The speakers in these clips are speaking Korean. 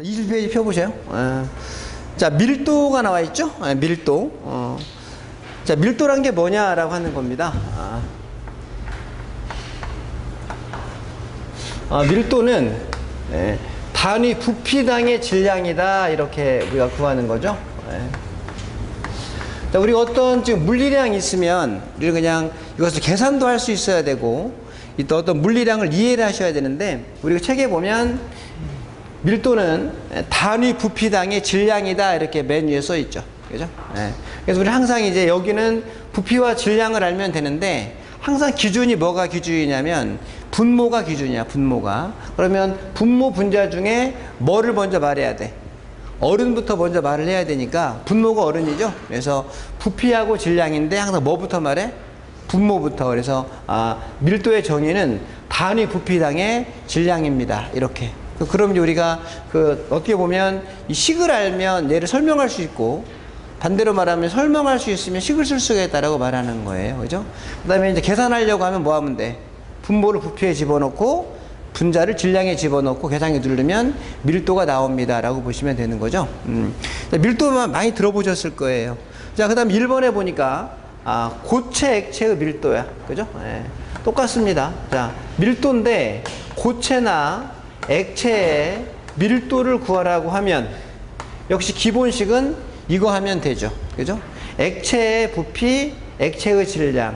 21페이지 펴보세요. 자, 밀도가 나와 있죠? 밀도. 자, 밀도란 게 뭐냐라고 하는 겁니다. 밀도는 단위 부피당의 질량이다, 이렇게 우리가 구하는 거죠. 자, 우리가 어떤 지금 물리량이 있으면 우리가 그냥 이것을 계산도 할 수 있어야 되고, 또 어떤 물리량을 이해를 하셔야 되는데, 우리가 책에 보면 밀도는 단위 부피당의 질량이다, 이렇게 맨 위에 써 있죠. 그죠? 그래서 우리 항상 이제 여기는 부피와 질량을 알면 되는데, 항상 기준이 뭐가 기준이냐면 분모가 기준이야, 분모가. 그러면 분모 분자 중에 뭐를 먼저 말해야 돼? 어른부터 먼저 말을 해야 되니까 분모가 어른이죠. 그래서 부피하고 질량인데 항상 뭐부터 말해? 분모부터. 그래서 밀도의 정의는 단위 부피당의 질량입니다, 이렇게. 그럼 이제 우리가 어떻게 보면 이 식을 알면 얘를 설명할 수 있고, 반대로 말하면 설명할 수 있으면 식을 쓸 수가 있다라고 말하는 거예요. 그죠? 그 다음에 이제 계산하려고 하면 뭐 하면 돼? 분모를 부피에 집어넣고 분자를 질량에 집어넣고 계산기 누르면 밀도가 나옵니다, 라고 보시면 되는 거죠. 밀도만 많이 들어보셨을 거예요. 자, 그 다음 1번에 보니까 고체 액체의 밀도야. 그죠? 똑같습니다. 자, 밀도인데 고체나 액체의 밀도를 구하라고 하면 역시 기본식은 이거 하면 되죠. 그죠? 액체의 부피, 액체의 질량,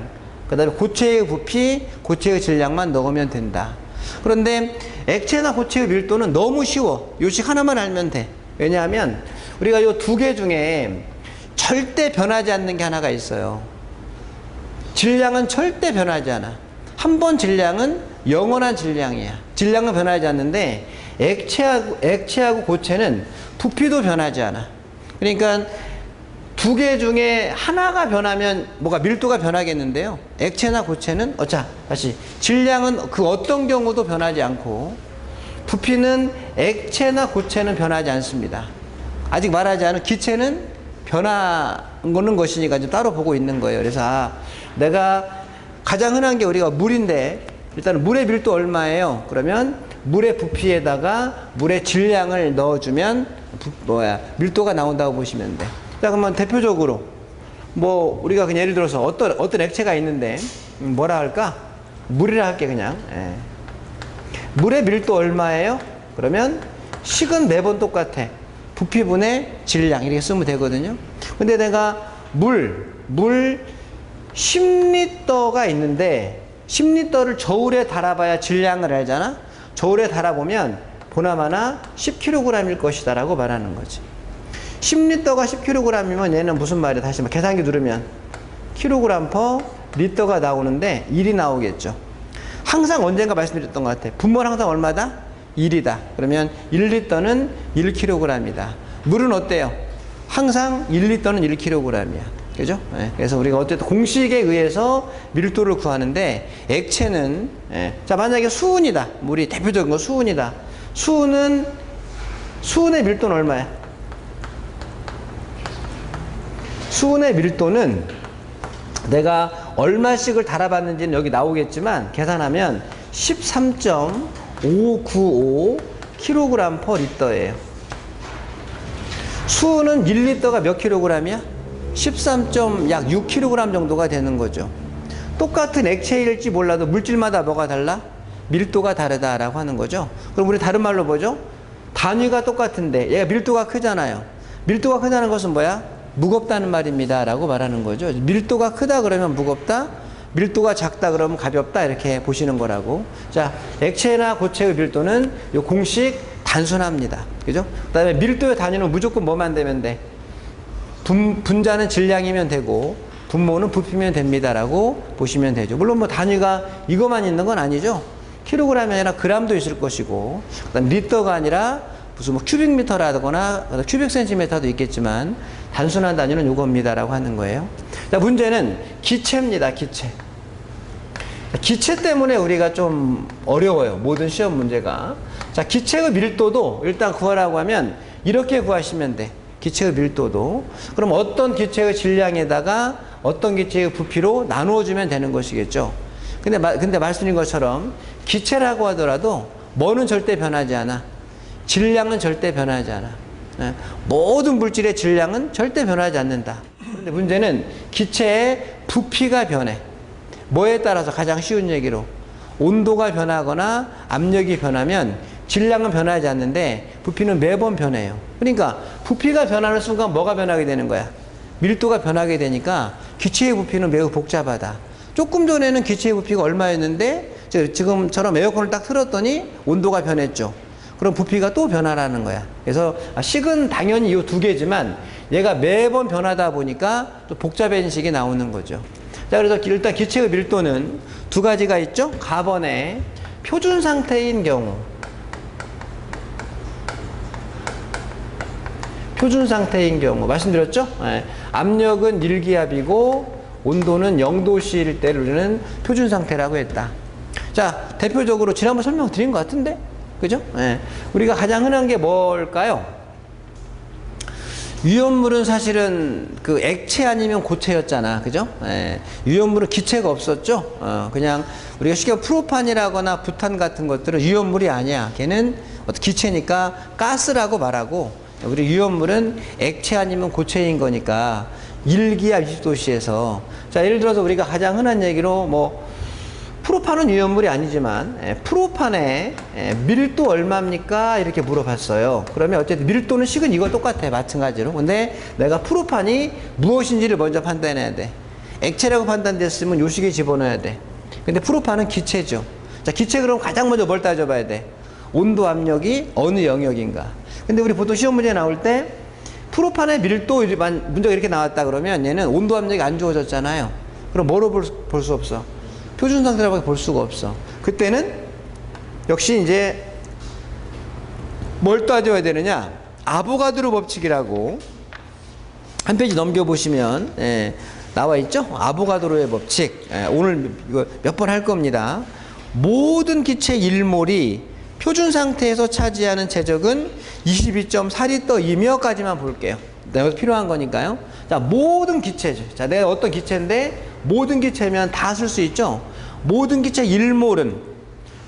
그 다음에 고체의 부피, 고체의 질량만 넣으면 된다. 그런데 액체나 고체의 밀도는 너무 쉬워. 요식 하나만 알면 돼. 왜냐하면 우리가 요 두 개 중에 절대 변하지 않는 게 하나가 있어요. 질량은 절대 변하지 않아. 한 번 질량은 영원한 질량이야. 질량은 변하지 않는데 액체하고 고체는 부피도 변하지 않아. 그러니까 두 개 중에 하나가 변하면 뭐가 밀도가 변하겠는데요. 액체나 고체는 다시 질량은 그 어떤 경우도 변하지 않고, 부피는 액체나 고체는 변하지 않습니다. 아직 말하지 않은 기체는 변하는 것이니까 좀 따로 보고 있는 거예요. 그래서 내가 가장 흔한 게 우리가 물인데, 일단 물의 밀도 얼마예요? 그러면 물의 부피에다가 물의 질량을 넣어주면 밀도가 나온다고 보시면 돼. 자, 그러면 대표적으로 우리가 그냥 예를 들어서 어떤 액체가 있는데 뭐라 할까? 물이라 할게 그냥. 물의 밀도 얼마예요? 그러면 식은 매번 똑같아. 부피분의 질량, 이렇게 쓰면 되거든요. 근데 내가 물 10리터가 있는데 10리터를 저울에 달아봐야 질량을 알잖아. 저울에 달아보면 보나마나 10kg일 것이다, 라고 말하는 거지. 10리터가 10kg이면 얘는 무슨 말이야? 다시 계산기 누르면 kg per 리터가 나오는데 1이 나오겠죠. 항상 언젠가 말씀드렸던 것 같아. 분모는 항상 얼마다? 1이다. 그러면 1리터는 1kg이다. 물은 어때요? 항상 1리터는 1kg이야. 그죠? 그래서 우리가 어쨌든 공식에 의해서 밀도를 구하는데, 액체는, 자, 만약에 수은이다. 물이 대표적인 거 수은이다. 수은의 밀도는 얼마야? 수은의 밀도는 내가 얼마씩을 달아봤는지는 여기 나오겠지만, 계산하면 13.595 kg per 리터예요. 수은은 1리터가 몇 kg이야? 13.6kg 정도가 되는 거죠. 똑같은 액체일지 몰라도 물질마다 뭐가 달라? 밀도가 다르다라고 하는 거죠. 그럼 우리 다른 말로 뭐죠? 단위가 똑같은데 얘가 밀도가 크잖아요. 밀도가 크다는 것은 뭐야? 무겁다는 말입니다, 라고 말하는 거죠. 밀도가 크다 그러면 무겁다, 밀도가 작다 그러면 가볍다, 이렇게 보시는 거라고. 자, 액체나 고체의 밀도는 이 공식 단순합니다. 그죠? 그 다음에 밀도의 단위는 무조건 뭐만 되면 돼? 분자는 질량이면 되고 분모는 부피면 됩니다, 라고 보시면 되죠. 물론 단위가 이것만 있는 건 아니죠. 킬로그램이 아니라 그램도 있을 것이고, 그다음 리터가 아니라 무슨 큐빅미터라거나 큐빅센티미터도 있겠지만 단순한 단위는 이겁니다, 라고 하는 거예요. 자, 문제는 기체입니다. 기체 때문에 우리가 좀 어려워요, 모든 시험 문제가. 자, 기체의 밀도도 일단 구하라고 하면 이렇게 구하시면 돼. 기체의 밀도도. 그럼 어떤 기체의 질량에다가 어떤 기체의 부피로 나누어 주면 되는 것이겠죠. 근데 말씀드린 것처럼 기체라고 하더라도 뭐는 절대 변하지 않아? 질량은 절대 변하지 않아. 예, 모든 물질의 질량은 절대 변하지 않는다. 그런데 문제는 기체의 부피가 변해. 뭐에 따라서 가장 쉬운 얘기로 온도가 변하거나 압력이 변하면 질량은 변하지 않는데 부피는 매번 변해요. 그러니까 부피가 변하는 순간 뭐가 변하게 되는 거야? 밀도가 변하게 되니까 기체의 부피는 매우 복잡하다. 조금 전에는 기체의 부피가 얼마였는데 지금처럼 에어컨을 딱 틀었더니 온도가 변했죠. 그럼 부피가 또 변하라는 거야. 그래서 식은 당연히 이 두 개지만 얘가 매번 변하다 보니까 또 복잡한 식이 나오는 거죠. 자, 그래서 일단 기체의 밀도는 두 가지가 있죠. 가번의 표준 상태인 경우, 표준 상태인 경우 말씀드렸죠. 예. 압력은 1기압이고 온도는 0도씨일 때를 우리는 표준 상태라고 했다. 자, 대표적으로 지난번 설명드린 것 같은데, 그죠? 예. 우리가 가장 흔한 게 뭘까요? 유연물은 사실은 그 액체 아니면 고체였잖아, 그죠? 예. 유연물은 기체가 없었죠. 그냥 우리가 쉽게 프로판이라거나 부탄 같은 것들은 유연물이 아니야. 걔는 어떤 기체니까 가스라고 말하고, 우리 유연물은 액체 아니면 고체인 거니까 1기압 20도씨에서, 자, 예를 들어서 우리가 가장 흔한 얘기로 뭐 프로판은 유연물이 아니지만 프로판의 밀도 얼마입니까? 이렇게 물어봤어요. 그러면 어쨌든 밀도는 식은 이거 똑같아, 마찬가지로. 근데 내가 프로판이 무엇인지를 먼저 판단해야 돼. 액체라고 판단됐으면 요 식에 집어넣어야 돼. 근데 프로판은 기체죠. 자, 기체 그럼 가장 먼저 뭘 따져봐야 돼? 온도, 압력이 어느 영역인가. 근데 우리 보통 시험 문제 나올 때 프로판의 밀도 문제가 이렇게 나왔다 그러면 얘는 온도, 압력이 안 주어졌잖아요. 그럼 뭐로 볼 수 없어? 표준 상태라고 볼 수가 없어. 그때는 역시 이제 뭘 따져야 되느냐? 아보가드로 법칙이라고 한 페이지 넘겨보시면 나와 있죠? 아보가드로의 법칙. 오늘 이거 몇 번 할 겁니다. 모든 기체 1몰이 표준 상태에서 차지하는 체적은 22.4리터이며까지만 볼게요. 내가 필요한 거니까요. 자, 모든 기체죠. 자, 내가 어떤 기체인데 모든 기체면 다 쓸 수 있죠. 모든 기체 1몰은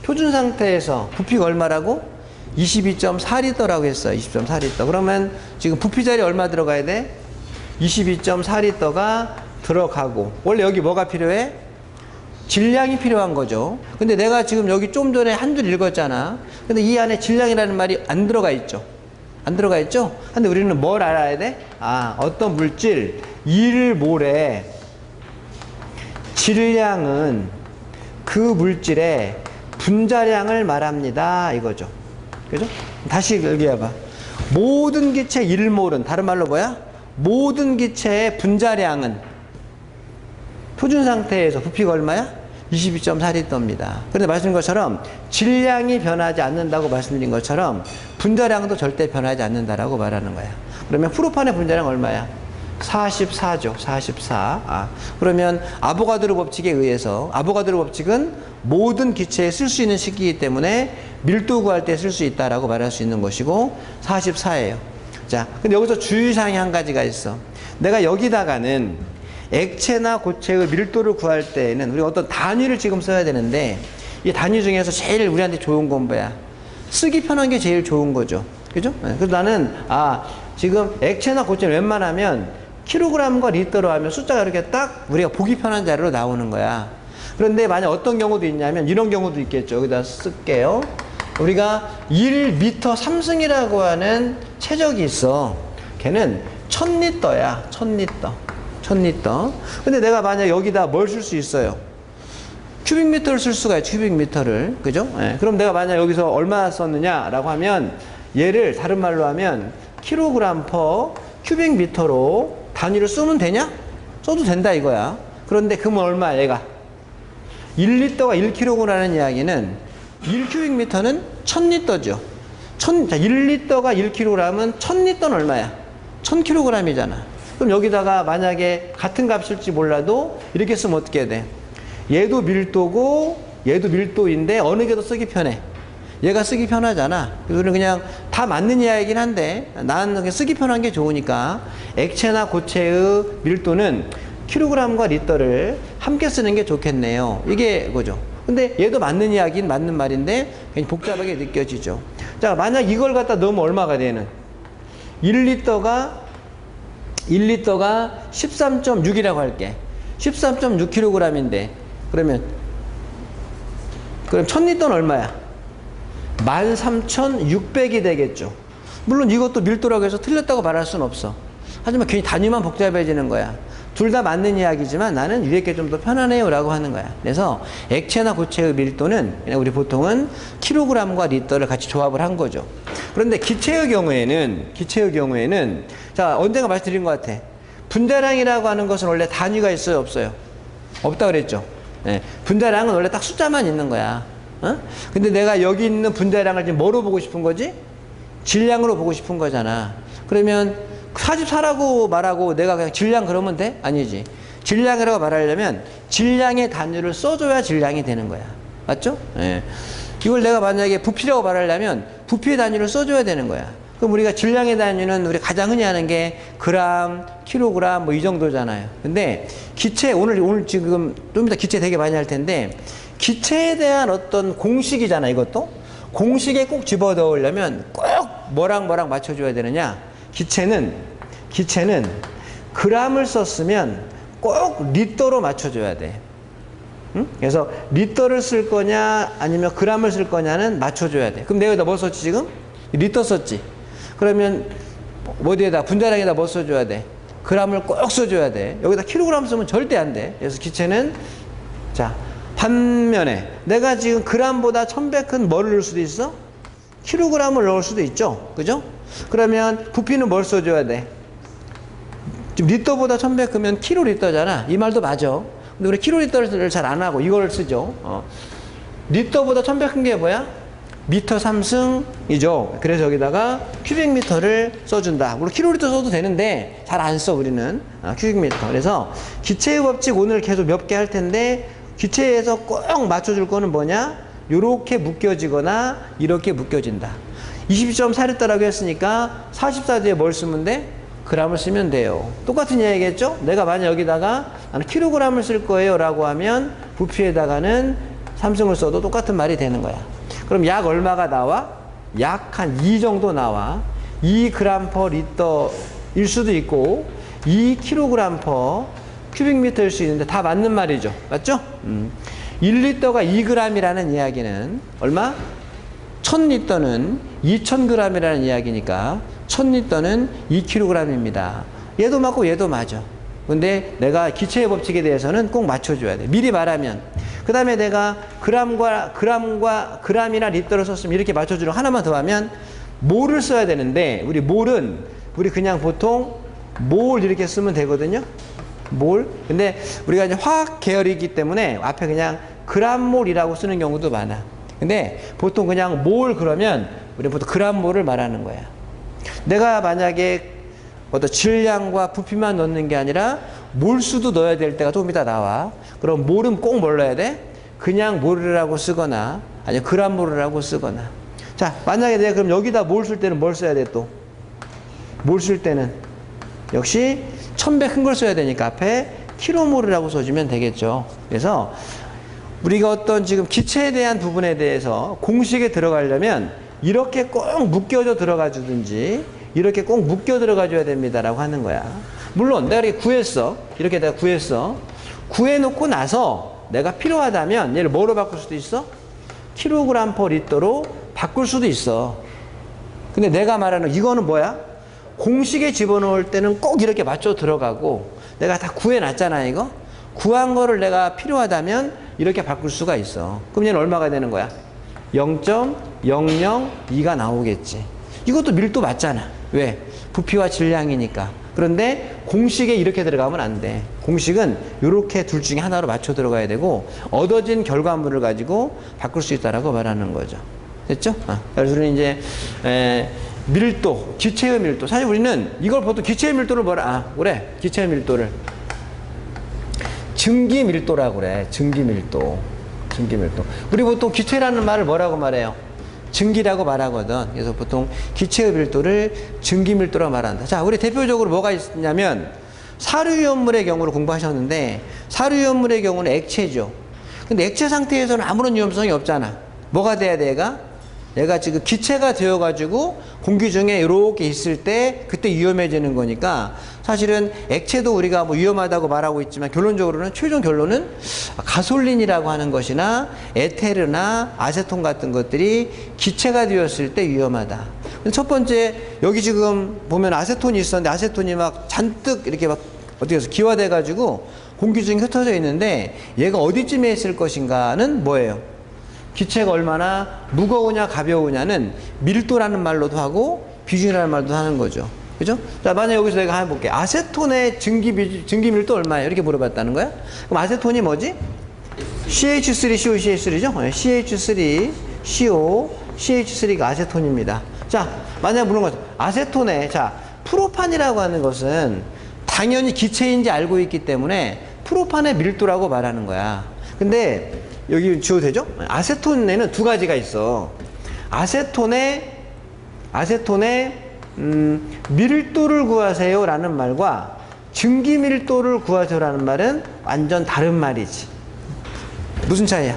표준 상태에서 부피가 얼마라고? 22.4리터라고 했어요. 22.4리터. 그러면 지금 부피 자리 얼마 들어가야 돼? 22.4리터가 들어가고, 원래 여기 뭐가 필요해? 질량이 필요한 거죠. 근데 내가 지금 여기 좀 전에 한 줄 읽었잖아. 근데 이 안에 질량이라는 말이 안 들어가 있죠. 안 들어가 있죠? 근데 우리는 뭘 알아야 돼? 아, 어떤 물질 1몰의 질량은 그 물질의 분자량을 말합니다. 이거죠. 그죠? 다시 얘기해봐. 모든 기체 1몰은, 다른 말로 뭐야? 모든 기체의 분자량은 표준 상태에서 부피가 얼마야? 22.4리터입니다. 그런데 말씀드린 것처럼 질량이 변하지 않는다고 말씀드린 것처럼 분자량도 절대 변하지 않는다라고 말하는 거야. 그러면 프로판의 분자량 얼마야? 44죠. 44. 그러면 아보가드로 법칙에 의해서, 아보가드로 법칙은 모든 기체에 쓸 수 있는 식이기 때문에 밀도 구할 때 쓸 수 있다라고 말할 수 있는 것이고 44예요. 자, 근데 여기서 주의사항이 한 가지가 있어. 내가 여기다가는 액체나 고체의 밀도를 구할 때에는 우리가 어떤 단위를 지금 써야 되는데, 이 단위 중에서 제일 우리한테 좋은 건 뭐야? 쓰기 편한 게 제일 좋은 거죠. 그죠? 그래서 나는 지금 액체나 고체는 웬만하면 킬로그램과 리터로 하면 숫자가 이렇게 딱 우리가 보기 편한 자리로 나오는 거야. 그런데 만약 어떤 경우도 있냐면 이런 경우도 있겠죠. 여기다 쓸게요. 우리가 1m 3승이라고 하는 체적이 있어. 걔는 1000리터야. 1000리터. 1000리터. 근데 내가 만약 여기다 뭘 쓸 수 있어요? 큐빅미터를 쓸 수가 있죠. 큐빅미터를. 그죠? 그럼 내가 만약 여기서 얼마 썼느냐라고 하면 얘를 다른 말로 하면 킬로그램 퍼 큐빅미터로 단위를 쓰면 되냐? 써도 된다 이거야. 그런데 그러면 얼마야 얘가? 1리터가 1kg라는 이야기는 1큐빅미터는 1000리터죠. 자, 1리터가 1kg은 1000리터는 얼마야? 1000kg이잖아. 그럼 여기다가 만약에 같은 값일지 몰라도 이렇게 쓰면 어떻게 돼? 얘도 밀도고 얘도 밀도인데 어느 게 더 쓰기 편해? 얘가 쓰기 편하잖아. 그래서 우리는 그냥 다 맞는 이야기긴 한데 나는 그냥 쓰기 편한 게 좋으니까 액체나 고체의 밀도는 킬로그램과 리터를 함께 쓰는 게 좋겠네요. 이게 그거죠. 근데 얘도 맞는 이야기는 맞는 말인데 괜히 복잡하게 느껴지죠. 자, 만약 이걸 갖다 넣으면 얼마가 되는? 1리터가 13.6이라고 할게. 13.6kg인데 그럼 1000리터는 얼마야? 13,600이 되겠죠. 물론 이것도 밀도라고 해서 틀렸다고 말할 수는 없어. 하지만 괜히 단위만 복잡해지는 거야. 둘 다 맞는 이야기지만 나는 이렇게 좀 더 편하네요 라고 하는 거야. 그래서 액체나 고체의 밀도는 그냥 우리 보통은 킬로그램과 리터를 같이 조합을 한 거죠. 그런데 기체의 경우에는 자, 언젠가 말씀드린 것 같아. 분자량이라고 하는 것은 원래 단위가 있어요, 없어요? 없다 그랬죠. 네. 분자량은 원래 딱 숫자만 있는 거야. 어? 근데 내가 여기 있는 분자량을 지금 뭐로 보고 싶은 거지? 질량으로 보고 싶은 거잖아. 그러면 44라고 말하고 내가 그냥 질량 그러면 돼? 아니지. 질량이라고 말하려면 질량의 단위를 써줘야 질량이 되는 거야. 맞죠? 예. 이걸 내가 만약에 부피라고 말하려면 부피의 단위를 써줘야 되는 거야. 그럼 우리가 질량의 단위는 우리 가장 흔히 하는 게 그램, 킬로그램 뭐 이 정도잖아요. 근데 기체, 오늘 지금 좀 이따 기체 되게 많이 할 텐데 기체에 대한 어떤 공식이잖아, 이것도. 공식에 꼭 집어 넣으려면 꼭 뭐랑 맞춰줘야 되느냐? 기체는 그램을 썼으면 꼭 리터로 맞춰줘야 돼. 응? 그래서 리터를 쓸 거냐 아니면 그램을 쓸 거냐는 맞춰줘야 돼. 그럼 내가 여기다 뭐 썼지 지금? 리터 썼지. 그러면 어디에다 분자량에다 뭐 써줘야 돼? 그램을 꼭 써줘야 돼. 여기다 킬로그램 쓰면 절대 안 돼. 그래서 기체는 자 반면에 내가 지금 그램보다 1100은 뭐를 넣을 수도 있어? 킬로그램을 넣을 수도 있죠. 그죠? 그러면 부피는 뭘 써줘야 돼? 지금 리터보다 1100이면 킬로리터잖아. 이 말도 맞아. 근데 우리 킬로리터를 잘 안 하고 이걸 쓰죠. 리터보다 1100은 게 뭐야? 미터 3승이죠. 그래서 여기다가 큐빅미터를 써준다. 물론 킬로리터 써도 되는데 잘 안 써 우리는. 큐빅미터. 그래서 기체의 법칙 오늘 계속 몇 개 할 텐데 기체에서 꼭 맞춰줄 거는 뭐냐? 요렇게 묶여지거나 이렇게 묶여진다. 20.4리터라고 했으니까 44뒤에 뭘 쓰면 돼? 그램을 쓰면 돼요. 똑같은 이야기겠죠? 내가 만약 여기다가 나는 킬로그램을 쓸 거예요 라고 하면 부피에다가는 삼승을 써도 똑같은 말이 되는 거야. 그럼 약 얼마가 나와? 약 한 2 정도 나와. 2g per 리터일 수도 있고 2kg per 큐빅미터일 수 있는데 다 맞는 말이죠. 맞죠? 1리터가 2g이라는 이야기는 얼마? 1000리터는 2000g이라는 이야기니까 1000리터는 2kg입니다. 얘도 맞고 얘도 맞아. 근데 내가 기체의 법칙에 대해서는 꼭 맞춰줘야 돼. 미리 말하면. 그 다음에 내가 그램이나 리터를 썼으면 이렇게 맞춰주는 하나만 더 하면 몰을 써야 되는데 우리 몰은 우리 그냥 보통 몰 이렇게 쓰면 되거든요. 몰. 근데 우리가 이제 화학 계열이기 때문에 앞에 그냥 그램몰이라고 쓰는 경우도 많아. 근데 보통 그냥 몰 그러면 우리 보통 그램몰을 말하는 거야. 내가 만약에 어떤 질량과 부피만 넣는 게 아니라 몰수도 넣어야 될 때가 조금 이따 나와. 그럼 몰은 꼭 뭘 넣어야 돼? 그냥 몰이라고 쓰거나 아니면 그램몰이라고 쓰거나. 자, 만약에 내가 그럼 여기다 몰 쓸 때는 뭘 써야 돼 또? 몰 쓸 때는 역시 1100 큰 걸 써야 되니까 앞에 킬로몰이라고 써주면 되겠죠. 그래서 우리가 어떤 지금 기체에 대한 부분에 대해서 공식에 들어가려면 이렇게 꼭 묶여져 들어가 주든지 이렇게 꼭 묶여 들어가 줘야 됩니다라고 하는 거야. 물론 내가 이렇게 구했어. 이렇게 내가 구했어. 구해놓고 나서 내가 필요하다면 얘를 뭐로 바꿀 수도 있어? 킬로그램 퍼 리터로 바꿀 수도 있어. 근데 내가 말하는 이거는 뭐야? 공식에 집어넣을 때는 꼭 이렇게 맞춰 들어가고 내가 다 구해놨잖아 이거. 구한 거를 내가 필요하다면 이렇게 바꿀 수가 있어. 그럼 얘는 얼마가 되는 거야? 0.002가 나오겠지. 이것도 밀도 맞잖아. 왜? 부피와 질량이니까. 그런데 공식에 이렇게 들어가면 안 돼. 공식은 이렇게 둘 중에 하나로 맞춰 들어가야 되고 얻어진 결과물을 가지고 바꿀 수 있다라고 말하는 거죠. 됐죠? 그래서 우리는 이제 밀도, 기체의 밀도. 사실 우리는 이걸 보통 기체의 밀도를 그래. 기체의 밀도를 증기 밀도라고 그래. 증기 밀도. 우리 보통 기체라는 말을 뭐라고 말해요? 증기라고 말하거든. 그래서 보통 기체의 밀도를 증기 밀도라고 말한다. 자, 우리 대표적으로 뭐가 있냐면 사료이온물의 경우를 공부하셨는데 사료이온물의 경우는 액체죠. 근데 액체 상태에서는 아무런 위험성이 없잖아. 뭐가 돼야 돼, 얘가 지금 기체가 되어가지고 공기 중에 이렇게 있을 때 그때 위험해지는 거니까 사실은 액체도 우리가 뭐 위험하다고 말하고 있지만 결론적으로는 최종 결론은 가솔린이라고 하는 것이나 에테르나 아세톤 같은 것들이 기체가 되었을 때 위험하다. 첫 번째 여기 지금 보면 아세톤이 있었는데 아세톤이 막 잔뜩 이렇게 막 어떻게 해서 기화돼 가지고 공기 중에 흩어져 있는데 얘가 어디쯤에 있을 것인가는 뭐예요? 기체가 얼마나 무거우냐 가벼우냐는 밀도라는 말로도 하고 비중이라는 말도 하는 거죠. 그죠? 자, 만약 여기서 내가 한번 볼게. 아세톤의 증기 밀도 얼마예요? 이렇게 물어봤다는 거야? 그럼 아세톤이 뭐지? CH3COCH3죠? CH3, CO, CH3가 아세톤입니다. 자, 만약 물은 거죠. 아세톤에, 자, 프로판이라고 하는 것은 당연히 기체인지 알고 있기 때문에 프로판의 밀도라고 말하는 거야. 근데 여기 지워도 되죠? 아세톤에는 두 가지가 있어. 아세톤의 밀도를 구하세요 라는 말과 증기 밀도를 구하세요 라는 말은 완전 다른 말이지. 무슨 차이야?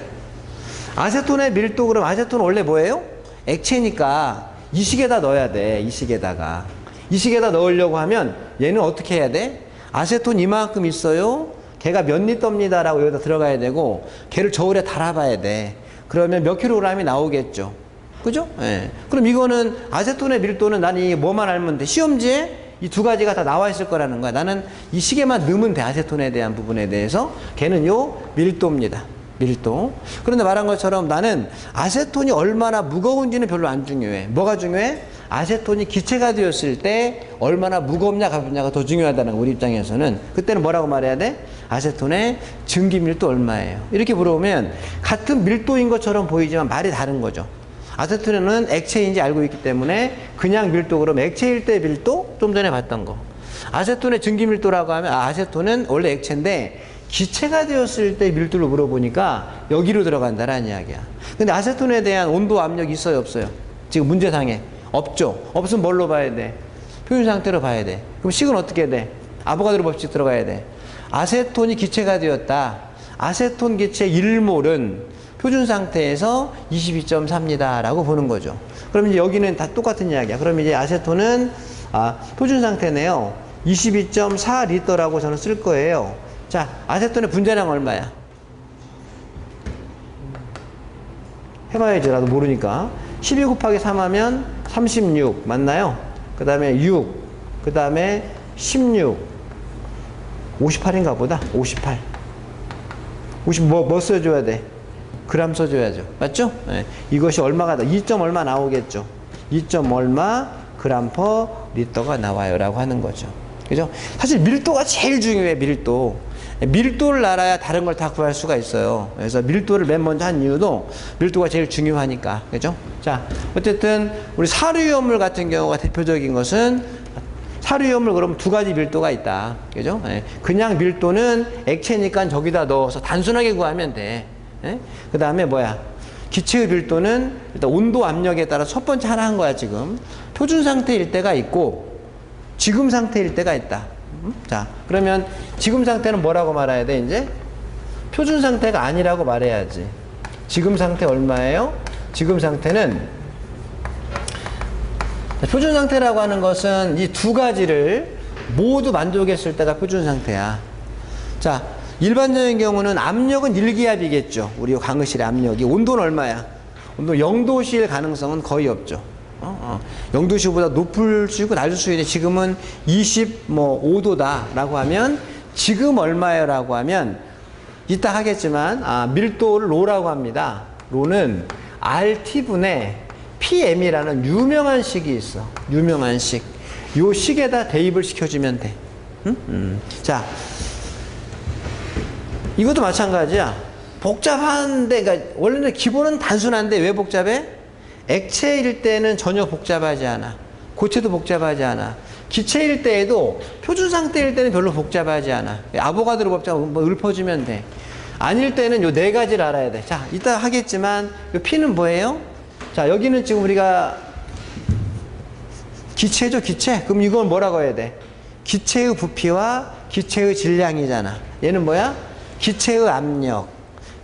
아세톤의 밀도, 그럼 아세톤은 원래 뭐예요? 액체니까 이 식에다 넣어야 돼. 이 식에다가. 이 식에다 넣으려고 하면 얘는 어떻게 해야 돼? 아세톤 이만큼 있어요. 걔가 몇 리터입니다 라고 여기다 들어가야 되고 걔를 저울에 달아봐야 돼. 그러면 몇 킬로그램이 나오겠죠. 그죠? 예. 그럼 이거는 아세톤의 밀도는 나는 이 뭐만 알면 돼. 시험지에 이 두 가지가 다 나와 있을 거라는 거야. 나는 이 시계만 넣으면 돼. 아세톤에 대한 부분에 대해서. 걔는 요 밀도입니다. 밀도. 그런데 말한 것처럼 나는 아세톤이 얼마나 무거운지는 별로 안 중요해. 뭐가 중요해? 아세톤이 기체가 되었을 때 얼마나 무겁냐 가볍냐가 더 중요하다는 거, 우리 입장에서는. 그때는 뭐라고 말해야 돼? 아세톤의 증기 밀도 얼마예요? 이렇게 물어보면 같은 밀도인 것처럼 보이지만 말이 다른 거죠. 아세톤은 액체인지 알고 있기 때문에 그냥 밀도, 그럼 액체일 때 밀도? 좀 전에 봤던 거. 아세톤의 증기 밀도라고 하면 아세톤은 원래 액체인데 기체가 되었을 때 밀도를 물어보니까 여기로 들어간다라는 이야기야. 근데 아세톤에 대한 온도 압력이 있어요, 없어요? 지금 문제상에 없죠. 없으면 뭘로 봐야 돼? 표준 상태로 봐야 돼. 그럼 식은 어떻게 돼? 아보가드로 법칙 들어가야 돼. 아세톤이 기체가 되었다. 아세톤 기체 1몰은 표준 상태에서 22.4입니다 라고 보는 거죠. 그럼 이제 여기는 다 똑같은 이야기야. 그럼 이제 아세톤은 표준 상태네요. 22.4리터라고 저는 쓸 거예요. 자, 아세톤의 분자량 얼마야? 해봐야지. 나도 모르니까. 12 곱하기 3 하면 36 맞나요? 그 다음에 6, 그 다음에 16, 58인가 보다. 58. 뭐 써줘야 돼? 그램 써줘야죠. 맞죠? 네. 이것이 얼마가 2점 얼마 나오겠죠. 2점 얼마 그램 퍼 리터가 나와요 라고 하는 거죠. 그죠? 사실 밀도가 제일 중요해. 밀도를 알아야 다른 걸 다 구할 수가 있어요. 그래서 밀도를 맨 먼저 한 이유도 밀도가 제일 중요하니까. 그죠? 자, 어쨌든 우리 사료유연물 같은 경우가 대표적인 것은 사료유연물 그러면 두 가지 밀도가 있다. 그죠? 예. 그냥 밀도는 액체니까 저기다 넣어서 단순하게 구하면 돼. 예? 그 다음에 뭐야? 기체의 밀도는 일단 온도 압력에 따라 첫 번째 하나 한 거야, 지금. 표준 상태일 때가 있고 지금 상태일 때가 있다. 자, 그러면 지금 상태는 뭐라고 말해야 돼, 이제? 표준 상태가 아니라고 말해야지. 지금 상태 얼마예요? 지금 상태는, 표준 상태라고 하는 것은 이 두 가지를 모두 만족했을 때가 표준 상태야. 자, 일반적인 경우는 압력은 1기압이겠죠. 우리 강의실의 압력이. 온도는 얼마야? 온도 0도씨일 가능성은 거의 없죠. 0도씨보다 높을 수 있고 낮을 수 있는데 지금은 25도다 라고 하면 지금 얼마예요 라고 하면 이따 하겠지만 밀도를 로라고 합니다. 로는 RT분의 PM이라는 유명한 식이 있어. 유명한 식. 요 식에다 대입을 시켜주면 돼. 자, 이것도 마찬가지야. 복잡한데, 그러니까 원래는 기본은 단순한데 왜 복잡해? 액체일 때는 전혀 복잡하지 않아. 고체도 복잡하지 않아. 기체일 때에도 표준 상태일 때는 별로 복잡하지 않아. 아보가드로 법칙 뭐 읊어주면 돼. 아닐 때는 요 네 가지를 알아야 돼. 자, 이따 하겠지만 요 P는 뭐예요? 자, 여기는 지금 우리가 기체죠, 기체. 그럼 이건 뭐라고 해야 돼? 기체의 부피와 기체의 질량이잖아. 얘는 뭐야? 기체의 압력.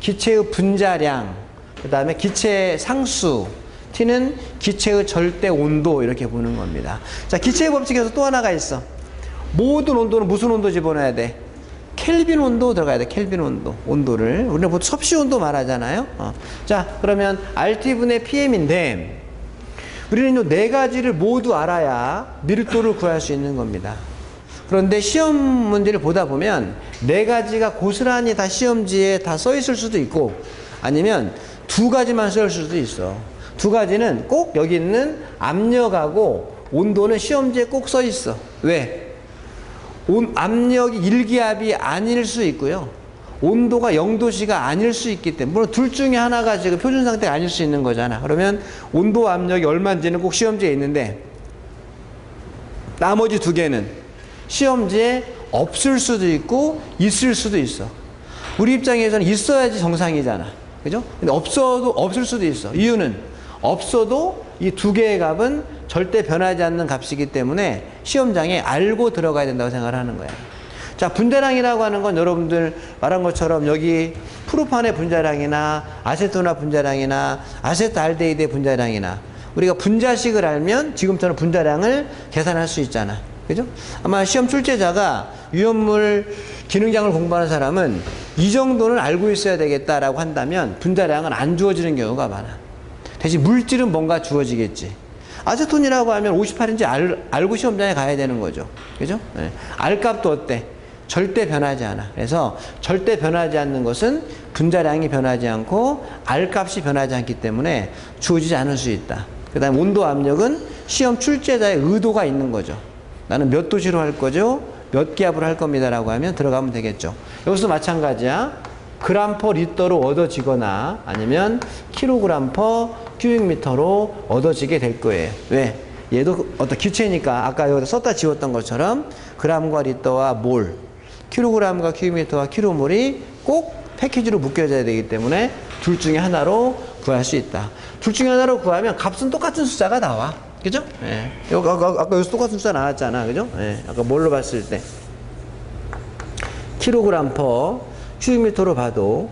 기체의 분자량, 그 다음에 기체의 상수, T는 기체의 절대 온도 이렇게 보는 겁니다. 자, 기체의 법칙에서 또 하나가 있어. 모든 온도는 무슨 온도 집어넣어야 돼? 켈빈 온도 들어가야 돼. 켈빈 온도. 온도를. 우리는 보통 섭씨 온도 말하잖아요. 자, 그러면 RT분의 PM인데 우리는 이 네 가지를 모두 알아야 밀도를 구할 수 있는 겁니다. 그런데 시험 문제를 보다 보면 네 가지가 고스란히 다 시험지에 다 써 있을 수도 있고 아니면 두 가지만 써 있을 수도 있어. 두 가지는 꼭 여기 있는 압력하고 온도는 시험지에 꼭 써 있어. 왜? 압력이 1기압이 아닐 수 있고요. 온도가 0도씨가 아닐 수 있기 때문에 물론 둘 중에 하나가 지금 표준 상태가 아닐 수 있는 거잖아. 그러면 온도 압력이 얼마인지는 꼭 시험지에 있는데 나머지 두 개는 시험지에 없을 수도 있고 있을 수도 있어. 우리 입장에서는 있어야지 정상이잖아. 그죠? 근데 없어도 없을 수도 있어. 이유는 없어도 이 두 개의 값은 절대 변하지 않는 값이기 때문에 시험장에 알고 들어가야 된다고 생각을 하는 거야. 자, 분자량이라고 하는 건 여러분들 말한 것처럼 여기 프로판의 분자량이나 아세톤화 분자량이나 아세트알데히드의 분자량이나 우리가 분자식을 알면 지금처럼 분자량을 계산할 수 있잖아. 그죠? 아마 시험 출제자가 유연물 기능장을 공부하는 사람은 이 정도는 알고 있어야 되겠다라고 한다면 분자량은 안 주어지는 경우가 많아. 대신 물질은 뭔가 주어지겠지. 아세톤이라고 하면 58인지 알고 시험장에 가야 되는 거죠. 그죠? 네. R값도 어때? 절대 변하지 않아. 그래서 절대 변하지 않는 것은 분자량이 변하지 않고 R값이 변하지 않기 때문에 주어지지 않을 수 있다. 그 다음에 온도 압력은 시험 출제자의 의도가 있는 거죠. 나는 몇 도씨로 할 거죠? 몇 기압으로 할 겁니다. 라고 하면 들어가면 되겠죠. 여기서 마찬가지야. 그램 퍼 리터로 얻어지거나 아니면 킬로그램 퍼 큐빅미터로 얻어지게 될 거예요. 왜? 얘도 어떤 기체니까 아까 여기다 썼다 지웠던 것처럼 그램과 리터와 몰, 킬로그램과 큐빅미터와 킬로몰이 꼭 패키지로 묶여져야 되기 때문에 둘 중에 하나로 구할 수 있다. 둘 중에 하나로 구하면 값은 똑같은 숫자가 나와. 그죠? 예. 아까 여기서 똑같은 숫자 나왔잖아. 그죠? 예. 아까 뭘로 봤을 때. 킬로그램 퍼 큐빅미터로 봐도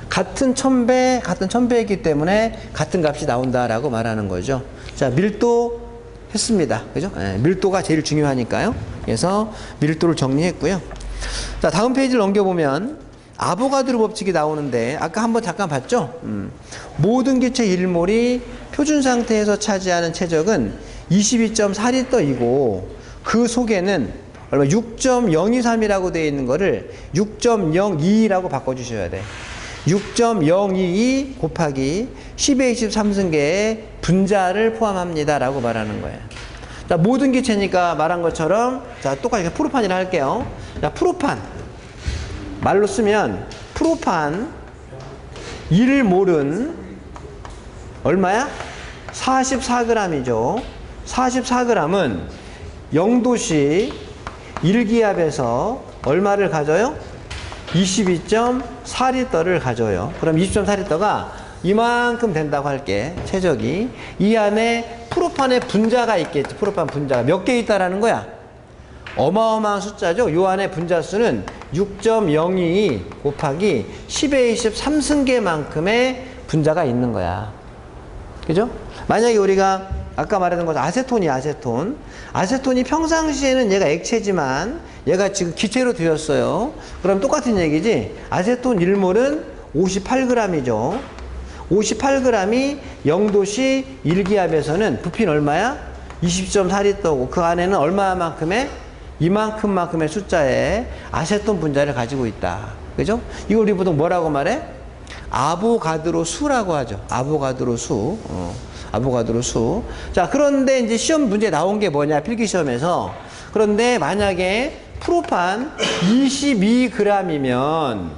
같은 1000배이기 때문에 같은 값이 나온다라고 말하는 거죠. 자, 밀도 했습니다. 그죠? 예, 밀도가 제일 중요하니까요. 그래서 밀도를 정리했고요. 자, 다음 페이지를 넘겨보면 아보가드로 법칙이 나오는데 아까 한번 잠깐 봤죠? 모든 기체 1몰이 표준 상태에서 차지하는 최적은 22.4리터이고 그 속에는 얼마 6.023이라고 되어 있는 거를 6.022라고 바꿔주셔야 돼. 6.022 곱하기 10의 23승계의 분자를 포함합니다. 라고 말하는 거예요. 자, 모든 기체니까 말한 것처럼, 자, 똑같이 프로판이라 할게요. 자, 프로판. 말로 쓰면, 프로판 1몰은 얼마야? 44g이죠. 44g은 0도씨 1기압에서 얼마를 가져요? 22.4리터를 가져요. 그럼 22.4리터가 이만큼 된다고 할게. 최적이. 이 안에 프로판의 분자가 있겠지. 프로판 분자가 몇 개 있다라는 거야? 어마어마한 숫자죠. 요 안에 분자 수는 6.022 곱하기 10의 23승계만큼의 분자가 있는 거야. 그죠? 만약에 우리가 아까 말했던 것처럼 아세톤이야, 아세톤. 아세톤이 평상시에는 얘가 액체지만 얘가 지금 기체로 되었어요. 그럼 똑같은 얘기지. 아세톤 1몰은 58g이죠. 58g이 0도씨 1기압에서는 부피는 얼마야? 20.4리터고 그 안에는 얼마만큼의? 이만큼만큼의 숫자의 아세톤 분자를 가지고 있다. 그죠? 이걸 우리 보통 뭐라고 말해? 아보가드로 수라고 하죠. 아보가드로 수. 아보가드로 수. 자, 그런데 이제 시험 문제 나온 게 뭐냐, 필기시험에서. 그런데 만약에 프로판 22g이면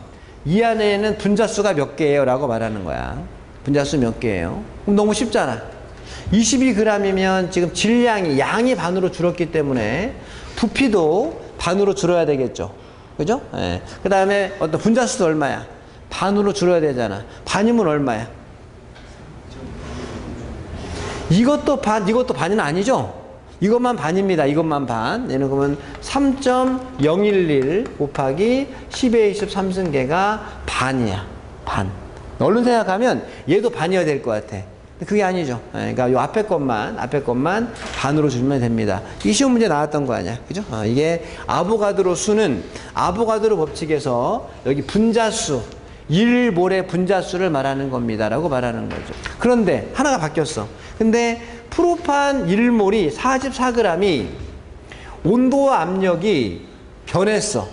이 안에는 분자수가 몇 개예요? 라고 말하는 거야. 분자수 몇 개예요? 그럼 너무 쉽잖아. 22g이면 지금 질량이, 양이 반으로 줄었기 때문에 부피도 반으로 줄어야 되겠죠. 그죠? 예. 그 다음에 어떤 분자수도 얼마야? 반으로 줄어야 되잖아. 반이면 얼마야? 이것도 반, 이것도 반은 아니죠? 이것만 반입니다. 이것만 반. 얘는 그러면 3.011 곱하기 10의 23승계가 반이야. 반. 얼른 생각하면 얘도 반이어야 될 것 같아. 근데 그게 아니죠. 그러니까 요 앞에 것만 반으로 주면 됩니다. 이 쉬운 문제 나왔던 거 아니야. 그죠? 이게 아보가드로 수는 아보가드로 법칙에서 여기 분자수, 1몰의 분자수를 말하는 겁니다. 라고 말하는 거죠. 그런데 하나가 바뀌었어. 근데 프로판 1몰이 44g이 온도와 압력이 변했어.